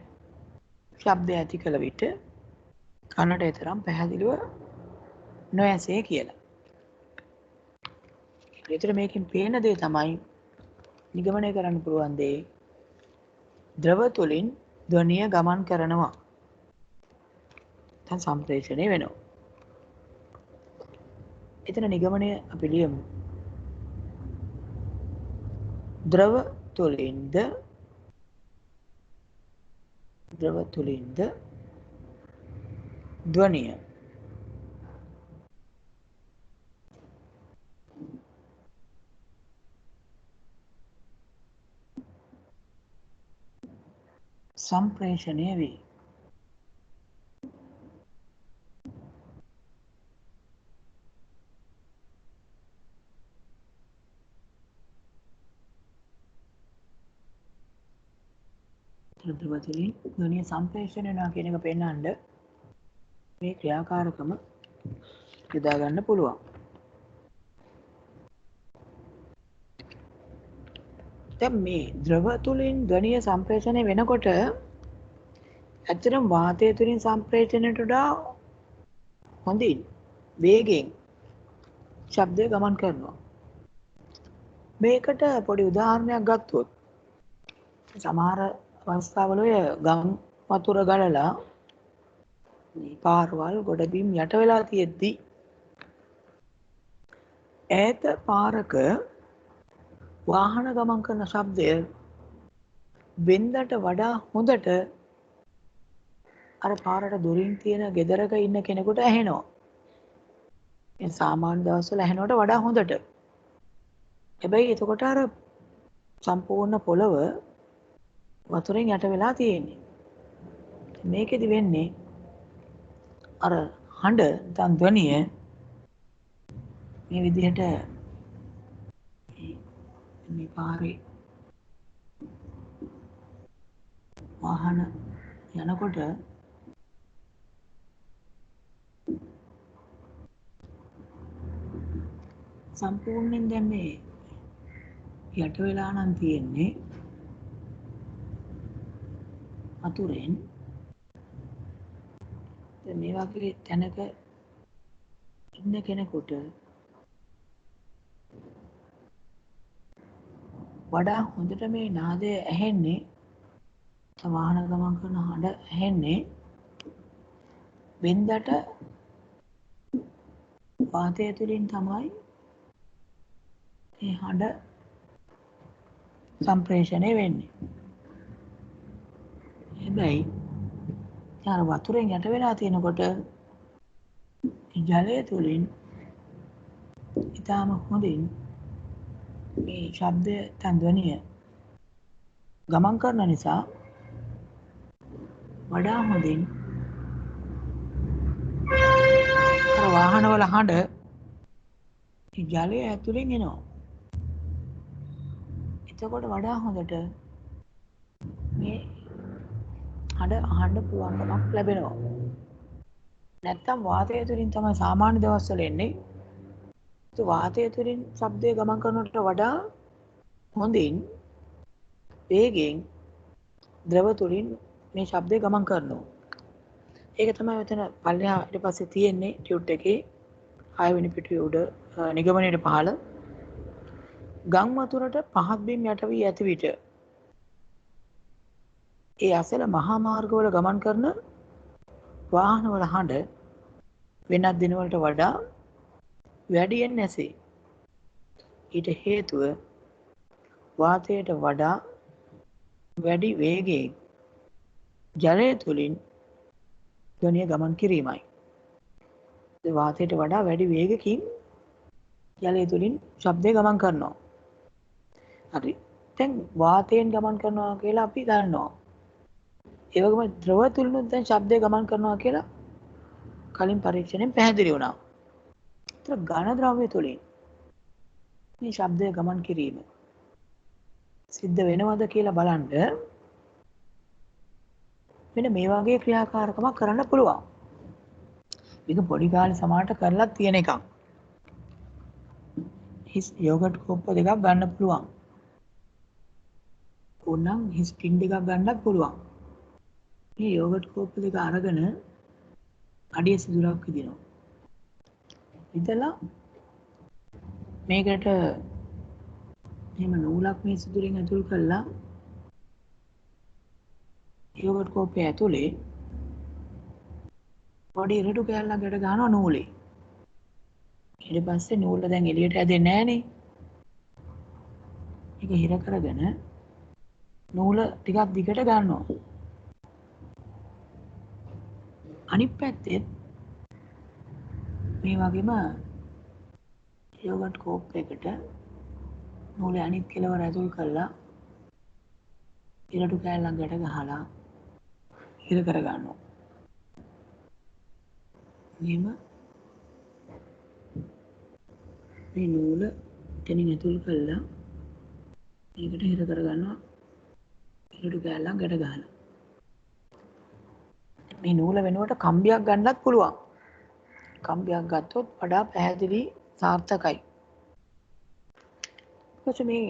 [SPEAKER 1] ශබ්දය ඇති කළ විට කනට එතරම් පැහැදිලිව නොඇසේ කියලා. ඒතර මේකෙන් පේන දේ තමයි නිගමනය කරන්න පුළුවන් දේ ද්‍රව තුලින් ධ්වනිය ගමන් කරනවා. දැන් සම්ප්‍රේෂණය වෙනවා. එතන නිගමනය අපි ලියමු. ද්‍රව තුලින්ද ධ්වනිය සම්ප්‍රේෂණය වේ. ද්‍රව තුලින් ධ්වනිය සම්ප්‍රේෂණය වෙනවා කියන එක පෙන්වන්න මේ ක්‍රියාකාරකම යොදා ගන්න පුළුවන්. දැන් මේ ද්‍රව තුලින් ධ්වනිය සම්ප්‍රේෂණය වෙනකොට ඇත්තටම වාතය තුලින් සම්ප්‍රේෂණයට වඩා හොඳින් වේගයෙන් ශබ්දය ගමන් කරනවා. මේකට පොඩි උදාහරණයක් ගත්තොත් සමහර අවස්ථාවල ඔය ගම් වතුර ගලලා මේ පාරවල් ගොඩබිම් යට වෙලා තියෙද්දි ඈත පාරක වාහන ගමන් කරන ශබ්දය වෙන්දට වඩා හොඳට අර පාරට දුරින් තියෙන ගෙදරක ඉන්න කෙනෙකුට ඇහෙනවා. ඒ සාමාන්‍ය දවස්වල ඇහෙනවට වඩා හොඳට. හැබැයි එතකොට අර සම්පූර්ණ පොළව වතුරෙන් යට වෙලා තියෙන්නේ. මේකෙදි වෙන්නේ අර හඬ නැත්නම් ධ්වනිය මේ විදිහට මේ පාරේ වාහන යනකොට සම්පූර්ණයෙන් දැන් මේ යට වෙලා නම් තියෙන්නේ වතුරෙන්. දැන් මේ වගේ තැනක ඉන්න කෙනෙකුට වඩා හොඳට මේ නාදය ඇහෙන්නේ වාහන ගමන් කරන හඬ ඇහෙන්නේ වෙන්දට වාතය තුලින් තමයි මේ හඬ සම්ප්‍රේෂණය වෙන්නේ. හැබැයි අර වතුරෙන් යට වෙලා තියෙනකොට ජලය තුලින් ඉතාම හොඳින් මේ ශබ්දය ධ්වනිය ගමන් කරන නිසා වඩා හොඳින් අර වාහනවල හඬ ජලය ඇතුලෙන් එනවා. එතකොට වඩා හොඳට මේ හඬ අහන්න පුළුවන්කමක් ලැබෙනවා. නැත්තම් වාතය තුලින් තමයි සාමාන්‍ය දවස්වල එන්නේ. ඒ වාතය තුලින් ශබ්දය ගමන් කරනවට වඩා හොඳින් වේගෙන් ද්‍රව තුලින් මේ ශබ්දය ගමන් කරනවා. ඒක තමයි මෙතන පල්ලෙහා ඊට පස්සේ තියෙන්නේ ටියුට් එකේ 6 වෙනි පිටුවේ උඩ නිගමනයේ පහළ ගම් වතුරට පහත් බිම් යට වී ඇති විට ඒ අසල මහා මාර්ගවල ගමන් කරන වාහනවල හඬ වෙනත් දිනවලට වඩා වැඩියෙන් නැසේ. ඊට හේතුව වාතයට වඩා වැඩි වේගයෙන් ජලය තුලින් ධ්වනිය ගමන් කිරීමයි. ඒ වාතයට වඩා වැඩි වේගකින් ජලය තුලින් ශබ්දය ගමන් කරනවා. හරි. දැන් වාතයෙන් ගමන් කරනවා කියලා අපි දන්නවා. ඒ වගේම ද්‍රව තුලිනුත් දැන් ශබ්දය ගමන් කරනවා කියලා කලින් පරීක්ෂණයෙන් පැහැදිලි වුණා. ඒතර ඝන ද්‍රව්‍ය තුලින් මේ ශබ්දය ගමන් කිරීම සිද්ධ වෙනවද කියලා බලන්න මෙන්න මේ වගේ ක්‍රියාකාරකමක් කරන්න පුළුවන්. මේක පොඩි කාලේ සමහරට කරලා තියෙන එකක්. හිස් යෝගට් කෝප්ප දෙකක් ගන්න පුළුවන්. ඕනනම් හිස් ටින් දෙකක් ගන්නත් පුළුවන්. මේ යෝගට් කෝප්ප දෙක අරගෙන අඩිය සිදුරක් විදිනවා. ඉතලා මේකට එහෙම නූලක් මේ සිදුරින් ඇතුල් කරලා යෝගට් කෝප්පය ඇතුලේ පොඩි ඉරටු කෑල්ලක් ගැට ගන්නවා නූලේ. ඊට පස්සේ නූල දැන් එළියට ඇදෙන්නේ නැහනේ. මේක හිර කරගෙන නූල ටිකක් දිගට ගන්නවා. අනිත් පැත්තෙත් මේ වගේම යෝගට් කෝප් එකට නූලේ අනිත් කෙළවර ඇතුල් කරලා ඉරටු කෑල්ලක් ගැට ගහලා හිර කර ගන්නවා. මෙහෙම මේ නූල එතනින් ඇතුල් කරලා මේකට හිර කර ගන්නවා ඉරටු කෑල්ලක් ගැට ගහලා. මේ නූල වෙනුවට කම්බියක් ගන්නත් පුළුවන්. කම්බියක් ගත්තොත් වඩා පැහැදිලි සාර්ථකයි. ඊට මේ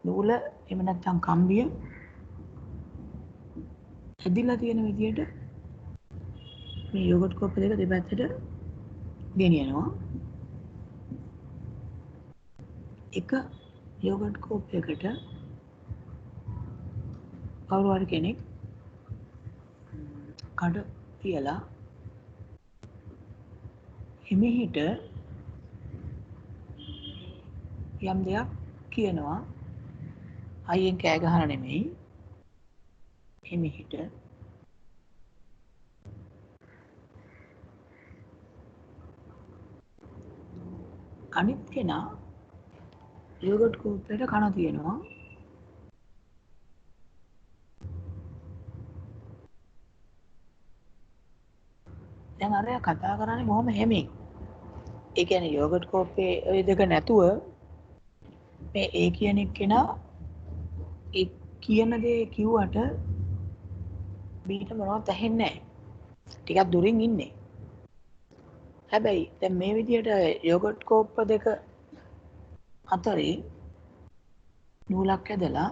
[SPEAKER 1] නූල එහෙම නැත්නම් කම්බිය ඇදිලා තියෙන විදියට මේ යෝගට් කෝප් දෙක දෙපැත්තට ගෙනියනවා. එක යෝගට් කෝප් එකට කවුරු හරි කෙනෙක් කඩ තියලා හිමිහිට යම් දෙයක් කියනවා. අයියෙන් කෑ ගහලා නෙමෙයි. හිමිහිට අනිත් කෙනා යෝගට් කෝප් එකට කන තියෙනවා. දැන් අරයා කතා කරන්නේ බොහොම හැමෙන්. ඒ කියන්නේ යෝගට් කෝප්පේ ওই දෙක නැතුව මේ ඒ කියන එක්කෙනා ඒ කියන දේ කිව්වට බීට මොනවත් ඇහෙන්නේ නැහැ. ටිකක් දුරින් ඉන්නේ. හැබැයි දැන් මේ විදිහට යෝගට් කෝප්ප දෙක අතරේ නූලක් ඇදලා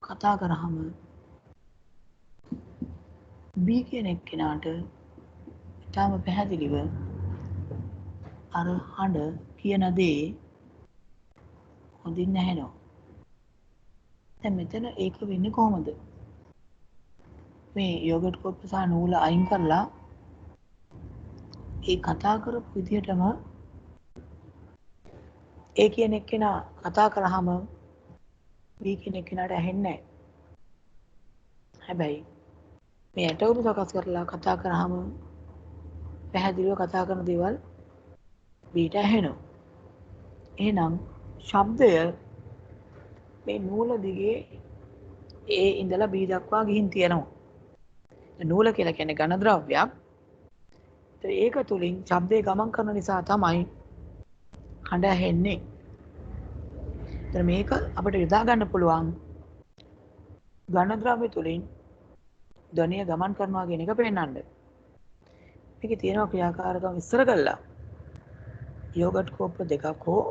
[SPEAKER 1] කතා කරාම බී කියන එක්කෙනාට ඊටම පැහැදිලිව අර හඬ කියන දේ හොඳින් ඇහෙනවා. දැන් මෙතන ඒක වෙන්නේ කොහොමද? මේ යෝගට් කෝප්ප සහ නූල අයින් කරලා ඒ කතා කරපු විදිහටම ඒ කියන එක්කෙනා කතා කරාම බී කියන එක්කෙනාට ඇහෙන්නේ නැහැ. හැබැයි මේ ඇටවුරු සකස් කරලා කතා කරාම පැහැදිලිව කතා කරන දේවල් බීට ඇහෙනවා. එහෙනම් ශබ්දය මේ නූල දිගේ ඒ ඉඳලා බී දක්වා ගිහින් තියෙනවා. නූල කියලා කියන්නේ ඝන ද්‍රව්‍යයක්. ඒක තුලින් ශබ්දේ ගමන් කරන නිසා තමයි හඬ ඇහෙන්නේ. මේක අපිට යොදා ගන්න පුළුවන් ඝන ද්‍රව්‍ය තුලින් ධ්වනිය ගමන් කරනවා කියන එක පෙන්වන්න. මේකේ තියෙනවා ක්‍රියාකාරකම් විස්තර කළා. යෝගට් කෝප්ප දෙකක් හෝ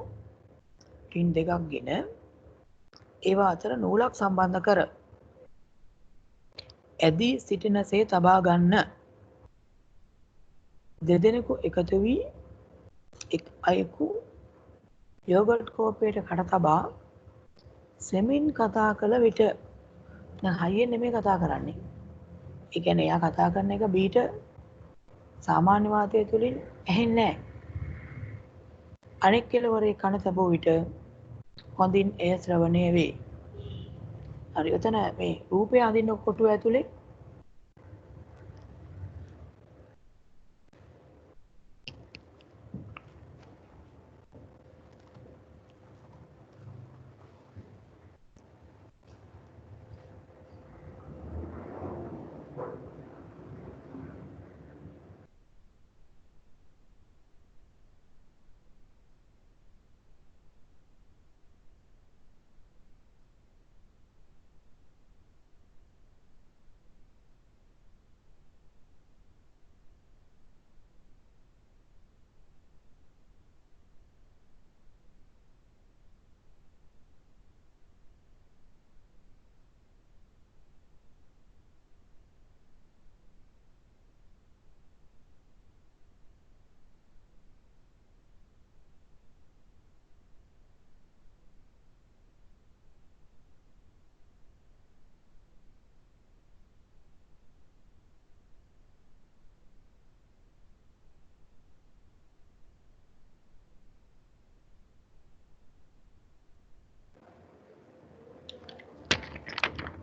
[SPEAKER 1] ටින් දෙකක් ගෙන ඒවා අතර නූලක් සම්බන්ධ කර ඇදී සිටිනසේ තබා ගන්න. දෙදෙනෙකු එකතු වී එක් අයෙකු යෝගට් කෝප්පයට කට තබා සෙමින් කතා කළ විට දැන් හයියෙන් නෙමෙයි කතා කරන්නේ. ඒ කියන්නේ එයා කතා කරන එක බීට සාමාන්‍ය වාතය තුලින් ඇහෙන්නේ නැහැ. අනෙක් කෙළවරේ කන තබුව විට හොඳින් එය ශ්‍රවණය වේ. හරි එතන මේ රූපය අඳින්න කොටුව ඇතුලේ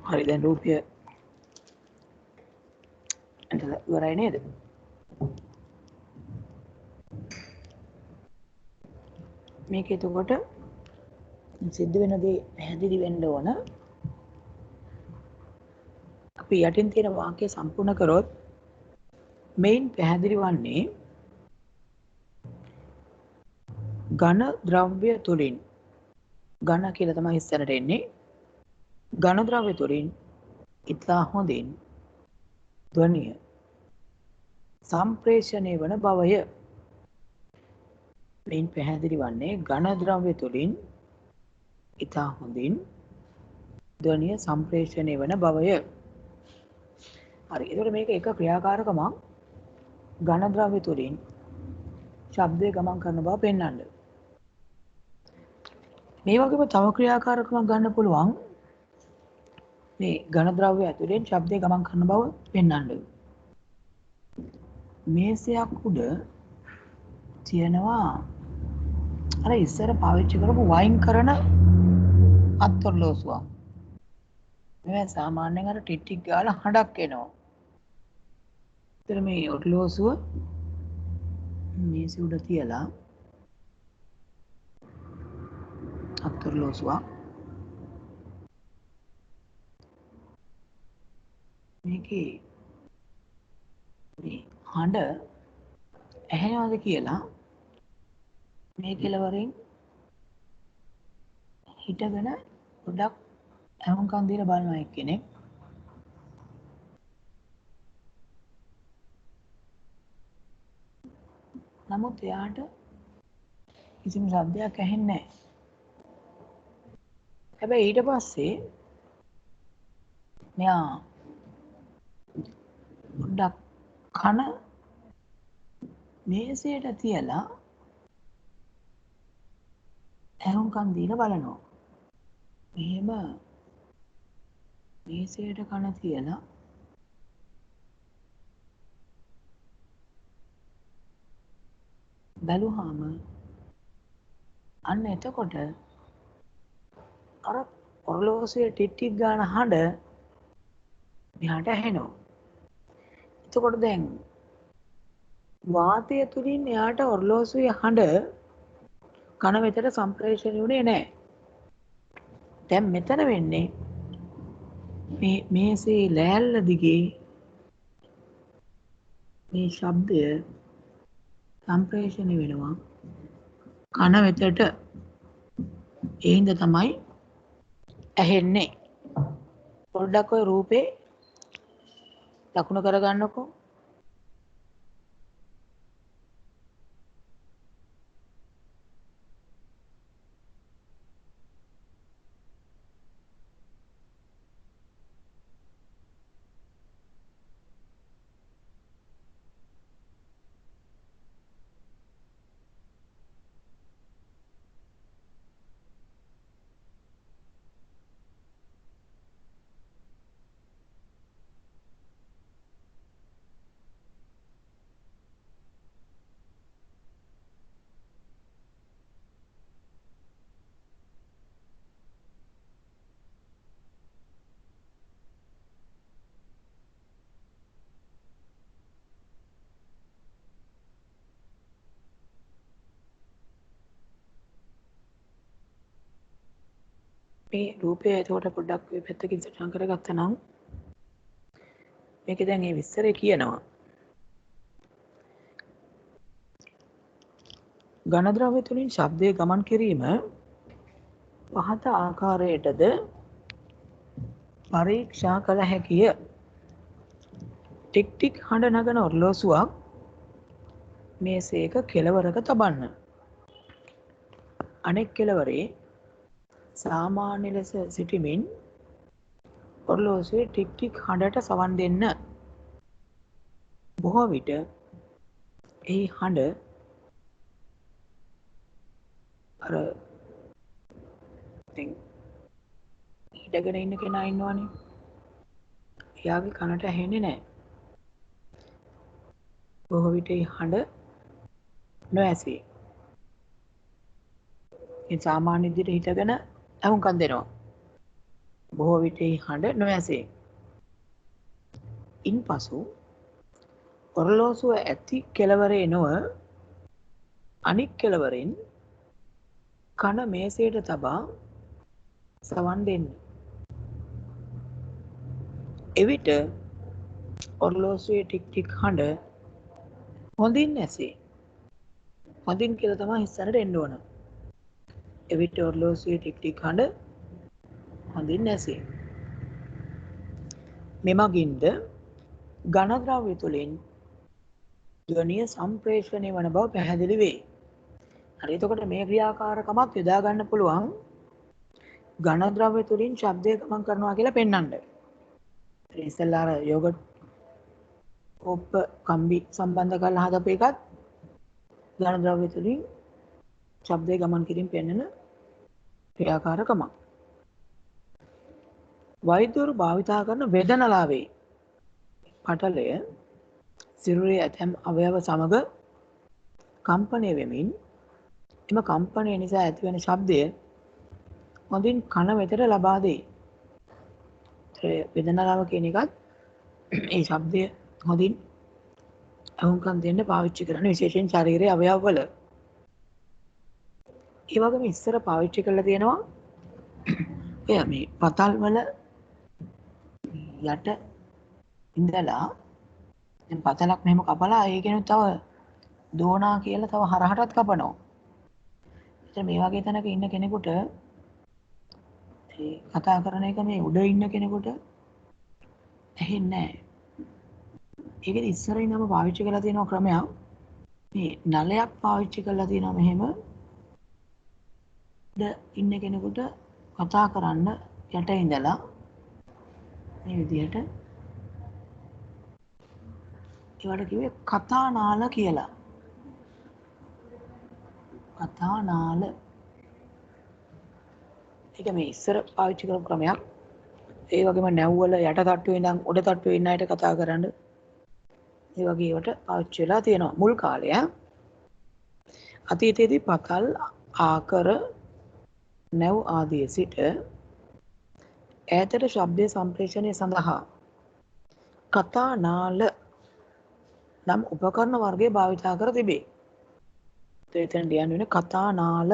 [SPEAKER 1] හරි දැන් රූපය ඉවරයි නේද? මේක එතකොට සිද්ධ වෙන දේ පැහැදිලි වෙන්න ඕන. අපි යටින් තියෙන වාක්‍ය සම්පූර්ණ කරොත් මේන් පැහැදිලි වන්නේ ඝන ද්‍රව්‍ය තුලින් ඝන කියලා තමයි ඉස්සරට එන්නේ. ඝන ද්‍රව්‍ය තුලින් ඉතා හොඳින් ධ්වනිය සම්ප්‍රේෂණය වන බවය. මේන් පැහැදිලි වන්නේ ඝන ද්‍රව්‍ය තුලින් ඉතා හොඳින් ධ්වනිය සම්ප්‍රේෂණය වන බවය. හරි. ඒකට මේක එක ක්‍රියාකාරකමක් ඝන ද්‍රව්‍ය තුලින් ශබ්දය ගමන් කරන බව පෙන්වන්න. මේ වගේම තව ක්‍රියාකාරකමක් ගන්න පුළුවන් මේ ඝන ද්‍රව්‍ය ඇතුලෙන් ශබ්දය ගමන් කරන බව පෙන්වන්න. මේසයක් උඩ තියෙනවා අර ඉස්සර පාවිච්චි කරපු වයින් කරන අත්ඔරලෝසුවක්. මේ සාමාන්‍යයෙන් අර ටික් ටික් ගාලා හඬක් එනවා. ඒතර මේ ඔරලෝසුව මේසෙ උඩ තියලා අත්ඔරලෝසුවක් මේකේ මේ හඬ ඇහෙනවද කියලා මේ කෙළවරින් හිටගෙන පොඩ්ඩක් අහුම්කම් දීලා බලනවා එක්කෙනෙක්. නමුත් එයාට කිසිම ශබ්දයක් ඇහෙන්නේ නැහැ. හැබැයි ඊට පස්සේ මෙයා පොඩ්ඩක් කන මේසයට තියලා ඇහුම්කම් දීලා බලනවා. මෙහෙම මේසයට කන තියලා බැලුවාම අන්න එතකොට අර ඔරලෝසුවේ ටික් ටික් ගාන හඬ මෙහාට ඇහෙනවා. එතකොට දැන් වාතය තුලින් එයාට ඔරලෝසුවේ හඬ කන වෙතට සම්ප්‍රේෂණය වුණේ නැහැ. දැන් මෙතන වෙන්නේ මේ මේසේ ලෑල්ල දිගේ මේ ශබ්දය සම්ප්‍රේෂණය වෙනවා කන වෙතට. ඒ හින්දා තමයි ඇහෙන්නේ. පොඩ්ඩක් ඔය රූපේ ලකුණු කරගන්නකෝ. මේ රූපය එතකොට පොඩ්ඩක් ඔය පැත්තකින් සටහන් කරගත්තා නම් මේකේ දැන් මේ විස්තරය කියනවා ඝන ද්‍රව්‍ය තුලින් ශබ්දය ගමන් කිරීම පහත ආකාරයටද පරීක්ෂා කළ හැකිය. ටික් ටික් හඬ නගන ඔරලෝසුවක් මේසයක කෙළවරක තබන්න. අනෙක් කෙළවරේ සාමාන්‍ය ලෙස සිටමින් ඔරලෝසුවේ ටික් ටික් හඬට සවන් දෙන්න. බොහෝ විට ඒ හඬ අර දැන් හිටගෙන ඉන්න කෙනා ඉන්නවනේ. එයාගේ කනට ඇහෙන්නේ නැහැ. බොහෝ විට ඒ හඬ නොඇසේ. ඒ සාමාන්‍ය විදිහට හිටගෙන අහුම්කම් දෙනවා. බොහෝ විට හඬ නොඇසේ. ඉන්පසු ඔරලෝසුව ඇති කෙළවරේ නොව අනික් කෙළවරින් කන මේසයට තබා සවන් දෙන්න. එවිට ඔරලෝසුවේ ටික් ටික් හඬ හොඳින් ඇසේ. හොඳින් කියලා තමයි ඉස්සරට එන්න ඕන. එවිට ඔරලෝසුවේ ටික් ටික් හඬ හොඳින් ඇසේ. මෙමගින්ද ඝනද්‍රව්‍ය තුළින් ධ්වනිය සම්ප්‍රේෂණය වන බව පැහැදිලි වේ. හරි, එතකොට මේ ක්‍රියාකාරකමක් යොදා ගන්න පුළුවන් ඝනද්‍රව්‍ය තුළින් ශබ්දය ගමන් කරනවා කියලා පෙන්වන්න. ඉස්සෙල්ලා අර යෝගට් කොප්ප කම්බි සම්බන්ධ කරලා හදපු එකත් ඝනද්‍රව්‍ය තුළින් ශබ්දය ගමන් කිරීම පෙන්වන ක්‍රියාකාරකමක්. වෛද්‍යවරු භාවිතා කරන වේදනලාවේ පටලය සිරුරේ ඇතැම් අවයව සමග කම්පණය වෙමින් එම කම්පණය නිසා ඇතිවන ශබ්දය හොඳින් කන වෙතට ලබා දෙයි. වේදනාව කියන එකත් ඒ ශබ්දය හොඳින් අහුම්කම් දෙන්න පාවිච්චි කරන විශේෂයෙන් ශරීරයේ අවයව වල. ඒ වගේම ඉස්සර පාවිච්චි කරලා තියෙනවා එයා මේ පතල් වල යට ඉඳලා දැන් පතලක් මෙහෙම කපලා ඒකෙනුත් තව දෝනා කියලා තව හරහටත් කපනවා. ඉතින් මේ වගේ තැනක ඉන්න කෙනෙකුට ඒ කතා කරන එක මේ උඩ ඉන්න කෙනෙකුට ඇහෙන්නේ නැහැ. ඒකෙදි ඉස්සර ඉඳන්ම පාවිච්චි කරලා තියෙන ක්‍රමයක් මේ නලයක් පාවිච්චි කරලා තියෙනවා මෙහෙම උඩ ඉන්න කෙනෙකුට කතා කරන්න යට ඉඳලා මේ විදිහට ඒවට කිව්වේ කතානාල කියලා. කතානාල. ඒක මේ ඉස්සර පාවිච්චි කරපු ක්‍රමයක්. ඒ වගේම නැව්වල යට තට්ටුවේ ඉඳන් උඩ තට්ටුවේ ඉන්න අයට කතා කරන්න ඒ වගේ ඒවට පාවිච්චි වෙලා තියෙනවා මුල් කාලේ. අතීතයේදී පතල් ආකර නැව් ආදී සිට ඈතට ශබ්ද සම්ප්‍රේෂණය සඳහා කතානාල නම් උපකරණ වර්ගය භාවිතා කර තිබේ. එතෙන් ලියන්න වෙන කතානාල.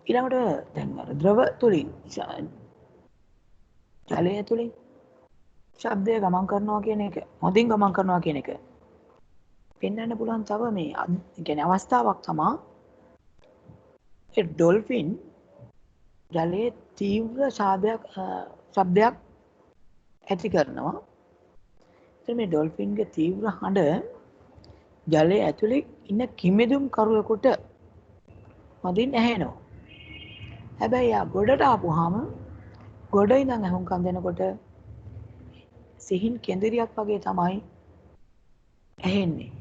[SPEAKER 1] ඊළඟට දැන් අර ද්‍රව තුලින් ජලය තුලින් ශබ්දය ගමන් කරනවා කියන එක හොඳින් ගමන් කරනවා කියන එක පෙන්වන්න පුළුවන් තව මේ කියන්නේ අවස්ථාවක් තමයි ඒ ඩොල්ෆින් ජලයේ තීව්‍ර ශබ්දයක් ඇති කරනවා. ඉතින් මේ ඩොල්ෆින්ගේ තීව්‍ර හඬ ජලයේ ඇතුලේ ඉන්න කිමිදුම් කරුවෙකුට හොඳින් ඇහෙනවා. හැබැයි ආ ගොඩට ආපුවාම ගොඩ ඉඳන් අහුම්කම් දෙනකොට සිහින් කෙඳිරියක් වගේ තමයි ඇහෙන්නේ.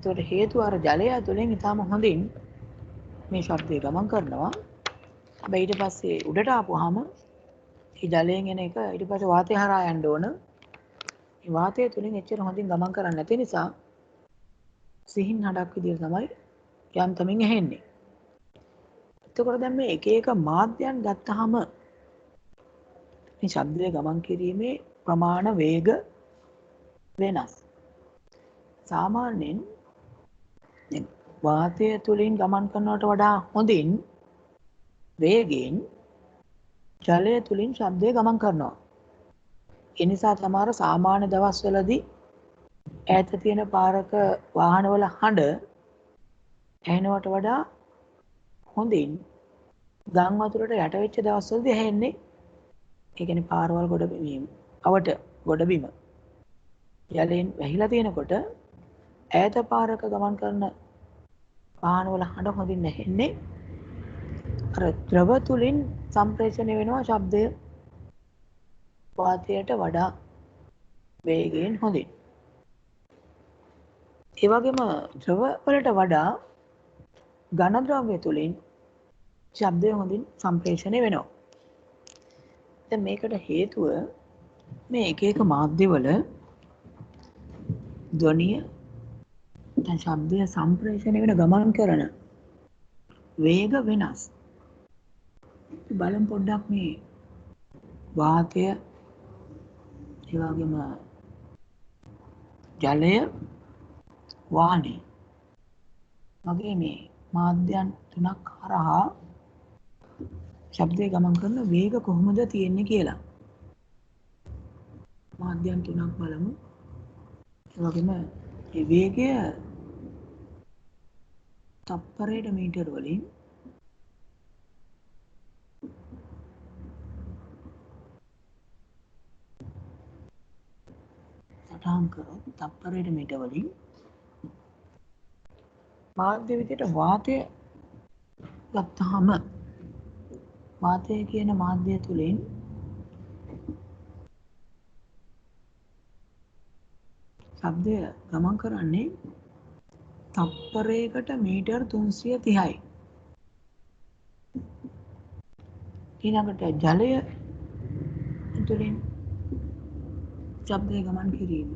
[SPEAKER 1] ඒකට හේතුව අර ජලය ඇතුලෙන් ඊටම හොඳින් මේ ශබ්දය ගමන් කරනවා. හැබැයි ඊට පස්සේ උඩට ආපුවාම ඒ ජලයෙන් එන එක ඊට පස්සේ වාතය හරහා යන්න ඕන. මේ වාතය තුලින් එච්චර හොඳින් ගමන් කරන්නේ නැති නිසා සිහින් හඬක් විදිහට තමයි යන්තමින් ඇහෙන්නේ. එතකොට දැන් මේ එක එක මාධ්‍යයන් ගත්තාම මේ ශබ්දය ගමන් කිරීමේ ප්‍රමාණ වේග වෙනස්. සාමාන්‍යයෙන් වාතය තුලින් ගමන් කරනවට වඩා හොඳින් වේගයෙන් ජලය තුලින් ශබ්දය ගමන් කරනවා. ඒ නිසා තමයි සාමාන්‍ය දවස්වලදී ඈත තියෙන පාරක වාහනවල හඬ ඇහෙනවට වඩා හොඳින් ගම් වතුරට යට වෙච්ච දවස්වලදී ඇහෙන්නේ. ඒ කියන්නේ පාරවල් ගොඩබිම අවට ගොඩබිම ජලයෙන් වැහිලා තියෙනකොට ඈත පාරක ගමන් කරන වාහනවල හඬ හොඳින් ඇහෙන්නේ. අර ද්‍රව තුලින් සම්ප්‍රේෂණය වෙනවා ශබ්දය වාතයට වඩා වේගයෙන් හොඳින්. ඒ වගේම ද්‍රව වලට වඩා ඝන ද්‍රව්‍ය තුලින් ශබ්දය හොඳින් සම්ප්‍රේෂණය වෙනවා. දැන් මේකට හේතුව මේ එක එක මාධ්‍යවල ධ්වනිය දැන් ශබ්දය සම්ප්‍රේෂණය වෙන ගමන් කරන වේග වෙනස්. බලමු පොඩ්ඩක් මේ වාතය ඒ වගේම ජලය වානේ වගේ මේ මාධ්‍යයන් තුනක් හරහා ශබ්දය ගමන් කරන වේග කොහොමද තියෙන්නේ කියලා. මාධ්‍යයන් තුනක් බලමු. ඒ වගේම මේ වේගය තප්පරයට මීටර වලින් සටහන් කරොත් තප්පරයට මීටර වලින් මාධ්‍ය විදියට වාතය ගත්තාම වාතය කියන මාධ්‍ය තුලින් ශබ්දය ගමන් කරන්නේ තප්පරයකට මීටර් 330යි. ඊළඟට ජලය තුලින් ශබ්දය ගමන් කිරීම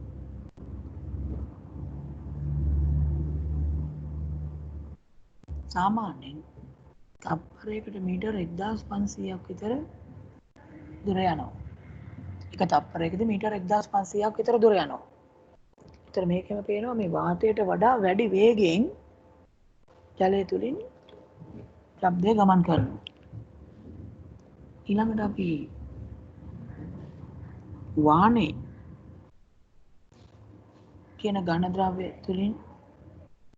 [SPEAKER 1] සාමාන්‍යයෙන් තප්පරයකට මීටර් 1500ක් විතර දුර යනවා. එක තප්පරයකදී මීටර් 1500ක් විතර දුර යනවා. ඒතර මේකෙම පේනවා මේ වාතයට වඩා වැඩි වේගයෙන් ජලය තුලින් ශබ්දය ගමන් කරනවා. ඊළඟට අපි වානේ කියන ඝන ද්‍රව්‍ය තුලින්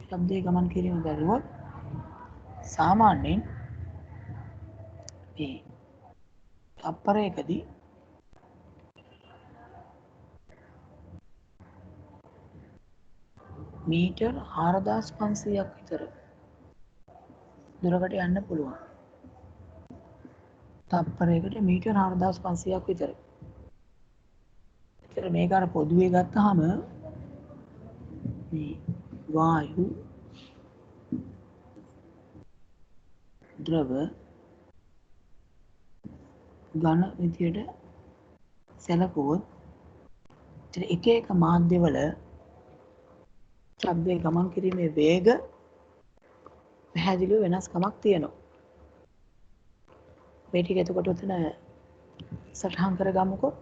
[SPEAKER 1] ශබ්දය ගමන් කිරීම බැලුවොත් සාමාන්‍යයෙන් මේ තප්පරයකදී මීටර් 4500ක් විතර දුරකට යන්න පුළුවන්. තප්පරයකට මීටර් 4500ක් විතර. ඒතර මේක අර පොදුවේ ගත්තාම මේ වායු ද්‍රව ඝන විදියට සැලකුවොත් එක එක මාධ්‍යවල ශබ්දය ගමන් කිරීමේ වේග පැහැදිලිව වෙනස්කමක් තියෙනවා. මේ ටික එතකොට උතන සටහන් කරගමුකෝ.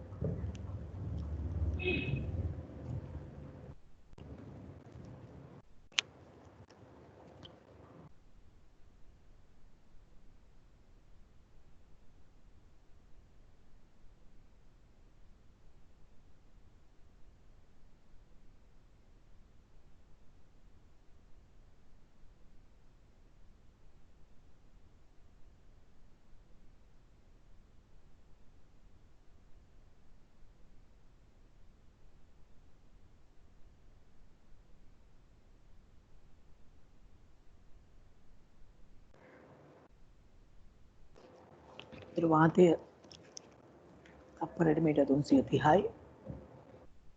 [SPEAKER 1] වාතය තප්පරයට මීටර් 330යි.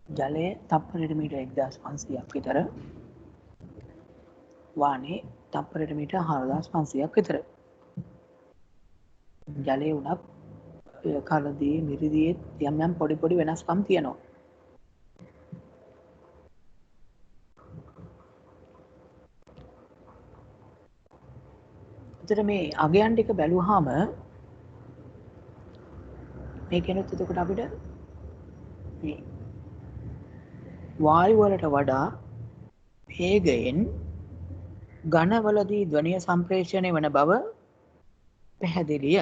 [SPEAKER 1] ජලය තප්පරයට මීටර් 1500ක් විතර. වානේ තප්පරයට මීටර් 4500ක් විතර. ජලය උනත් කලදී මිරිදී යම් යම් පොඩි පොඩි වෙනස්කම් තියෙනවා. එතකොට මේ අගයන් ටික බැලුවාම මේකෙනුත් එතකොට අපිට මේ වායු වලට වඩා වේගයෙන් ඝනවලදී ධ්වනිය සම්ප්‍රේෂණය වන බව පැහැදිලිය.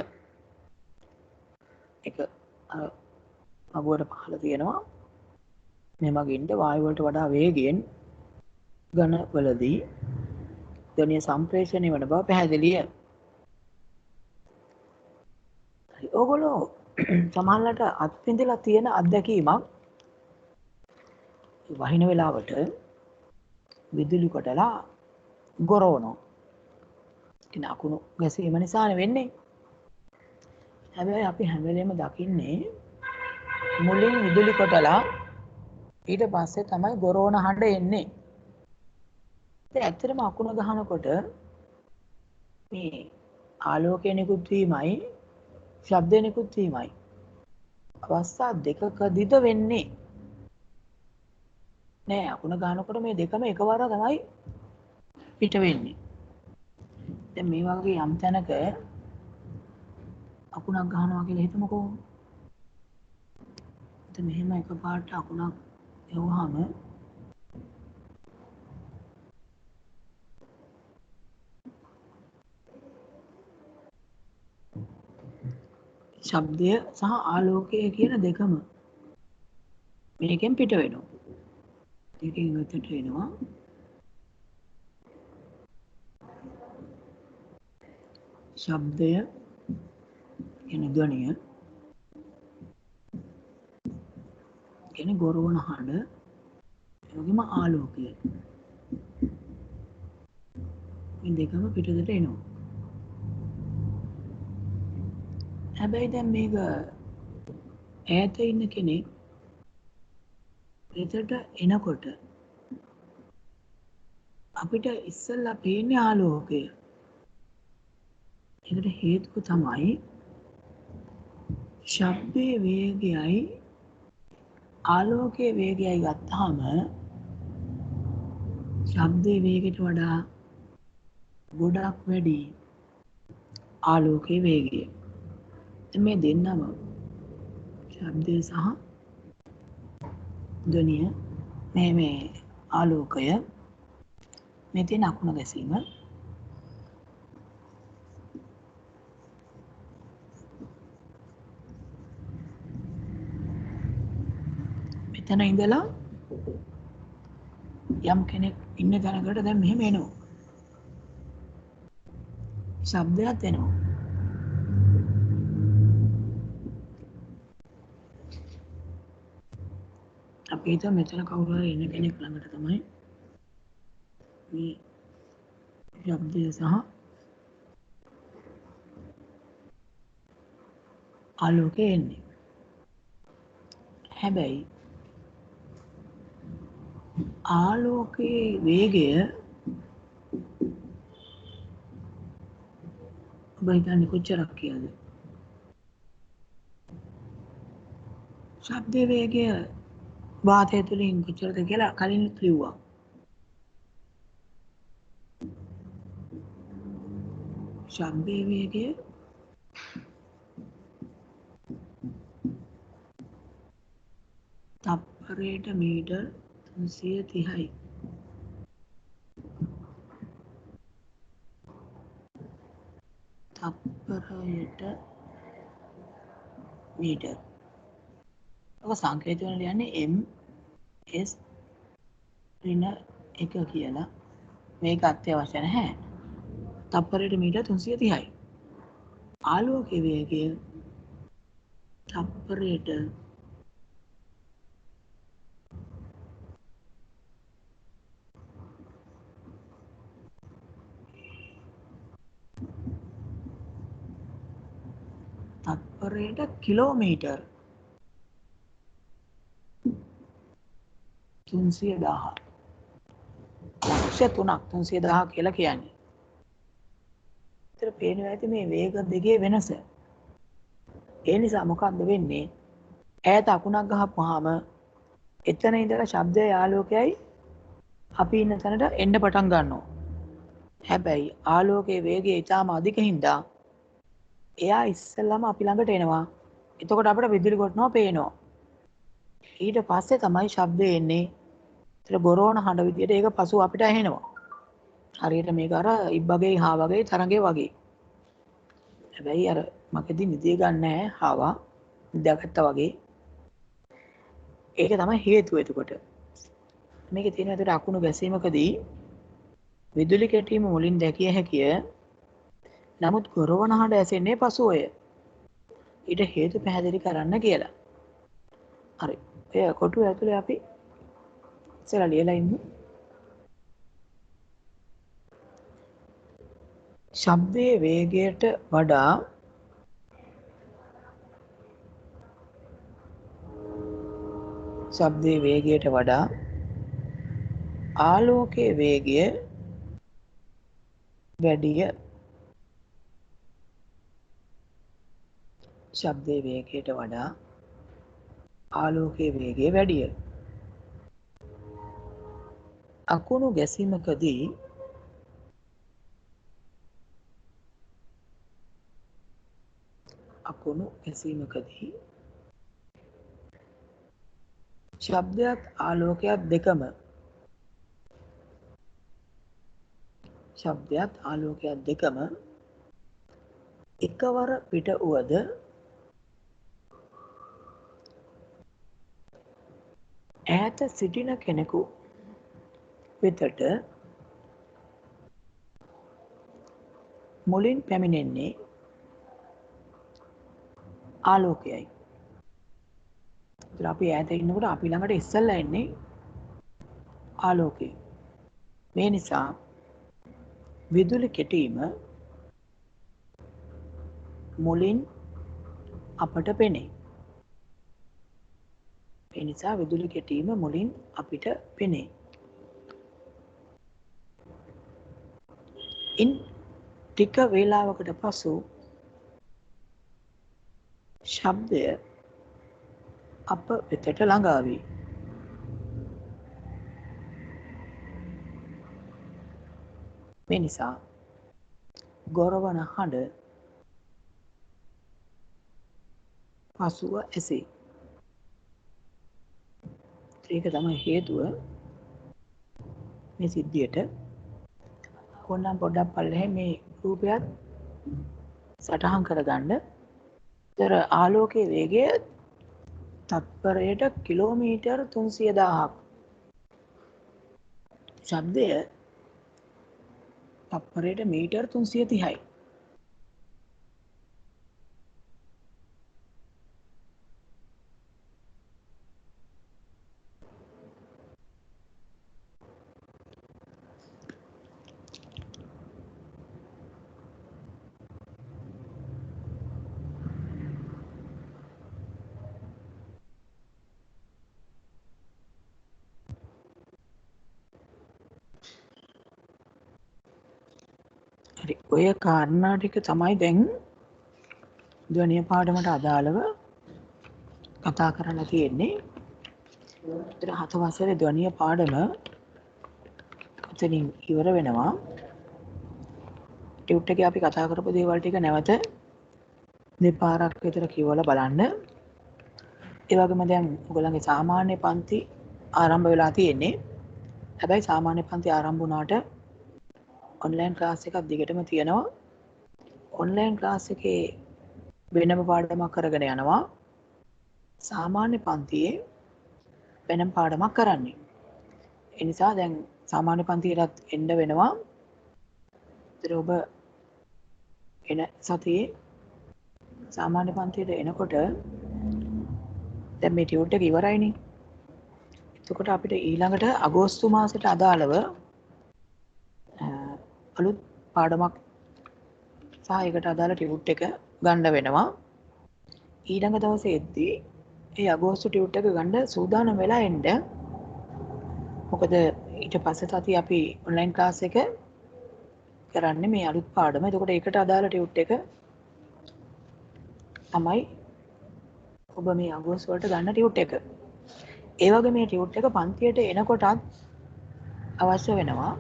[SPEAKER 1] ඒක මගුවට පහළ තියෙනවා. මේ මගින්ද වායු වලට වඩා වේගයෙන් ඝනවලදී ධ්වනිය සම්ප්‍රේෂණය වන බව පැහැදිලිය. හරි. ඕගොල්ලෝ සමහරවිට අත්විඳලා තියෙන අත්දැකීමක් වහින වෙලාවට විදුලි කොටලා ගොරවනවා. ඉතින් අකුණු ගැසීම නිසානේ වෙන්නේ. හැබැයි අපි හැම වෙලේම දකින්නේ මුලින් විදුලි කොටලා ඊට පස්සේ තමයි ගොරවන හඬ එන්නේ. ඉතින් ඇත්තටම අකුණ ගහනකොට මේ ආලෝකය නිකුත් වීමයි ශබ්දය නිකුත් වීමයි අවස්ථා දෙකකදීද වෙන්නේ නෑ. අකුණ ගහනකොට මේ දෙකම එකවර තමයි පිට වෙන්නේ. දැන් මේ වගේ යම් තැනක අකුණක් ගහනවා කියලා හිතමුකෝ. ඉතින් මෙහෙම එකපාරට අකුණක් එවුවාම ශබ්දය සහ ආලෝකය කියන දෙකම මේකෙන් පිට වෙනවා. දෙකෙන් ඉවතට එනවා. ශබ්දය කියන ධ්වනිය කියන්නේ ගොරවන හඬ, ඒ වගේම ආලෝකය. මේ දෙකම පිටතට එනවා. හැබැයි දැන් මේක ඈත ඉන්න කෙනෙක් පිටට එනකොට අපිට ඉස්සෙල්ලා පේන්නේ ආලෝකය. ඒකට හේතුව තමයි ශබ්දයේ වේගයයි ආලෝකයේ වේගයයි ගත්තාම ශබ්දයේ වේගයට වඩා ගොඩක් වැඩි ආලෝකයේ වේගය. මේ දෙන්නම ශබ්දය සහ ධ්වනිය මේ ආලෝකය මේ තියෙන අකුණ ගැසීම මෙතන ඉඳලා යම් කෙනෙක් ඉන්න තැනකට දැන් මෙහෙම එනවා. ශබ්දයක් එනවා. අපි හිතමු මෙතන කවුරු හරි ඉන්න කෙනෙක් ළඟට තමයි මේ ශබ්දය සහ ආලෝකය එන්නේ. හැබැයි ආලෝකයේ වේගය ඔබ හිතන්නේ කොච්චරක් කියලාද? ශබ්දයේ වේගය වාතය තුලින් කොච්චරද කියලා කලින් කිව්වා. ශබ්දයේ වේගය තප්පරයට මීටර් 330යි. තප්පරයට මීටර්. ඔක සංකේත වල ලියන්නේ ms ඍණ 1 කියලා. මේක අත්‍යවශ්‍ය නැහැ. තප්පරයට මීටර් 330යි. ආලෝකයේ වේගය තප්පරයට කිලෝමීටර් 300,000. ලක්ෂ 3ක් 300,000 කියලා කියන්නේ. ඒතර පේනවා ඇති මේ වේග දෙකේ වෙනස. ඒ නිසා මොකක්ද වෙන්නේ? ඈත අකුණක් ගහපුවාම එතන ඉඳලා ශබ්දයයි ආලෝකයයි අපි ඉන්න තැනට එන්න පටන් ගන්නවා. හැබැයි ආලෝකයේ වේගය ඊටාම අධික හින්දා එයා ඉස්සෙල්ලාම අපි ළඟට එනවා. එතකොට අපිට විදුලි කොටනවා පේනවා. ඊට පස්සේ තමයි ශබ්දය එන්නේ. ඒතර ගොරෝණ හඬ විදියට ඒක පසුව අපිට ඇහෙනවා. හරියට මේක අර ඉබ්බගේ හා වගේ තරංගේ වගේ. හැබැයි අර මකදී නිදිය ගන්න නැහැ හාවා. නිදාගත්තා වගේ. ඒක තමයි හේතුව එතකොට. මේකේ තියෙන ඇතට අකුණු ගැසීමකදී විදුලි කැටීම මුලින් දැකිය හැකිය. නමුත් ගොරවන හඬ ඇසෙන්නේ පසුවය. ඊට හේතු පැහැදිලි කරන්න කියලා. හරි. ඔය කොටුව ඇතුලේ අපි ඉස්සෙල්ලා ලියලා ඉමු. ශබ්දයේ වේගයට වඩා ආලෝකයේ වේගය වැඩිය. ශබ්දයේ වේගයට වඩා ආලෝකයේ වේගය වැඩිය. අකුණු ගැසීමකදී අකුණු ඇසීමකදී ශබ්දයත් ආලෝකයත් දෙකම එකවර පිට වුවද ඈත සිටින කෙනෙකු වෙතට මුලින් පැමිණෙන්නේ ආලෝකයයි. අපි ඈත ඉන්නකොට අපි ළඟට ඉස්සෙල්ලා එන්නේ ආලෝකය. මේ නිසා විදුලි කෙටීම මුලින් අපට පෙනේ. ඒ නිසා විදුලි කෙටීම මුලින් අපිට පෙනේ. ඉන් ටික වේලාවකට පසු ශබ්දය අප වෙතට ළඟා වේ. මේ නිසා ගොරවන හඬ පසුව ඇසේ. ඒක තමයි හේතුව මේ සිද්ධියට. ඕනනම් පොඩ්ඩක් පල්ලෙහා මේ රූපයත් සටහන් කරගන්න. ඒතර ආලෝකයේ වේගය තත්පරයට කිලෝමීටර් 300,000ක්. ශබ්දය තත්පරයට මීටර් 330යි. හරි, ඔය කාරණා ටික තමයි දැන් ධ්වනිය පාඩමට අදාළව කතා කරන්න තියෙන්නේ. ඒතර 7 වසරේ ධ්වනිය පාඩම එතනින් ඉවර වෙනවා. ටියුට් එකේ අපි කතා කරපු දේවල් ටික නැවත දෙපාරක් විතර කියවලා බලන්න. ඒ වගේම දැන් ඔයගොල්ලන්ගේ සාමාන්‍ය පන්ති ආරම්භ වෙලා තියෙන්නේ. හැබැයි සාමාන්‍ය පන්ති ආරම්භ වුණාට ඔන්ලයින් ක්ලාස් එකක් දිගටම තියෙනවා. ඔන්ලයින් ක්ලාස් එකේ වෙනම පාඩමක් කරගෙන යනවා. සාමාන්‍ය පන්තියේ වෙනම පාඩමක් කරන්නේ. ඒ නිසා දැන් සාමාන්‍ය පන්තියටත් එන්න වෙනවා. ඒතර ඔබ එන සතියේ සාමාන්‍ය පන්තියට එනකොට දැන් මේ ටියුට් එක ඉවරයිනේ. එතකොට අපිට ඊළඟට අගෝස්තු මාසෙට අදාළව අලුත් පාඩමක් සහ ඒකට අදාළ ටියුට් එක ගන්න වෙනවා. ඊළඟ දවසේ එද්දී ඒ අගෝස්තු ටියුට් එක ගන්න සූදානම් වෙලා එන්න. මොකද ඊට පස්සේ තති අපි ඔන්ලයින් ක්ලාස් එක කරන්නේ මේ අලුත් පාඩම. එතකොට ඒකට අදාළ ටියුට් එක තමයි ඔබ මේ අගෝස්තු වලට ගන්න ටියුට් එක. ඒ වගේ මේ ටියුට් එක පන්තියට එනකොටත් අවශ්‍ය වෙනවා.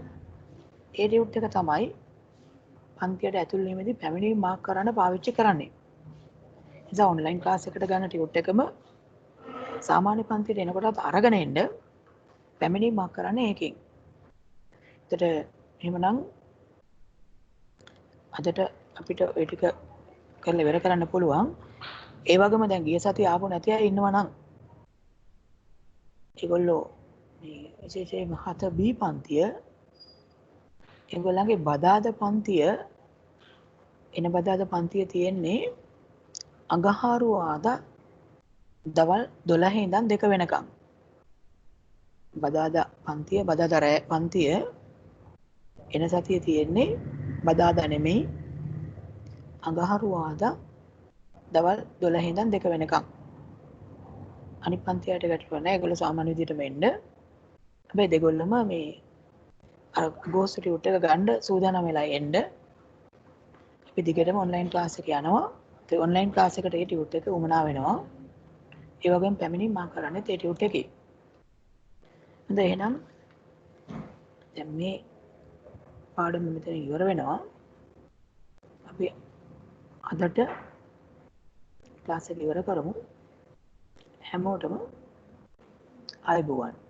[SPEAKER 1] ඒ ටියුට් එක තමයි පන්තියට ඇතුල් වීමේදී පැමිණීම මාක් කරන්න පාවිච්චි කරන්නේ. නිසා ඔන්ලයින් ක්ලාස් එකට ගන්න ටියුට් එකම සාමාන්‍ය පන්තියට එනකොටත් අරගෙන එන්න පැමිණීම මාක් කරන්නේ ඒකෙන්. එතකොට එහෙමනම් අදට අපිට ওই ටික කරලා ඉවර කරන්න පුළුවන්. ඒ වගේම දැන් ගිය සතිය ආපු නැති අය ඉන්නවා නම් ඒගොල්ලෝ මේ විශේෂයෙන්ම 7B පන්තිය ඒගොල්ලන්ගේ බදාද පන්තිය එන බදාද පන්තිය තියෙන්නේ අඟහරුවාදා දවල් 12 ඉඳන් 2 වෙනකම්. බදාදා පන්තිය බදාදා රැ පන්තිය එන සතියේ තියෙන්නේ බදාදා නෙමෙයි අඟහරුවාදා දවල් 12 ඉඳන් 2 වෙනකම්. අනිත් පන්තියට ගැටලුවක් නැහැ. ඒගොල්ලෝ සාමාන්‍ය විදිහටම එන්න. හැබැයි දෙගොල්ලම මේ අගෝස්තු ටියුට් එක ගන්න සූදානම් වෙලා එන්න. අපි දිගටම ඔන්ලයින් ක්ලාස් එක යනවා. ඒ ඔන්ලයින් ක්ලාස් එකට ඒ ටියුට් එක උමනා වෙනවා. ඒ වගේම පැමිණීම මා කරන්නේ ඒ ටියුට් එකේ. හොඳ එහෙනම් දැන් මේ පාඩම මෙතන ඉවර වෙනවා. අපි අදට ක්ලාස් එක ඉවර කරමු. හැමෝටම ආයුබෝවන්.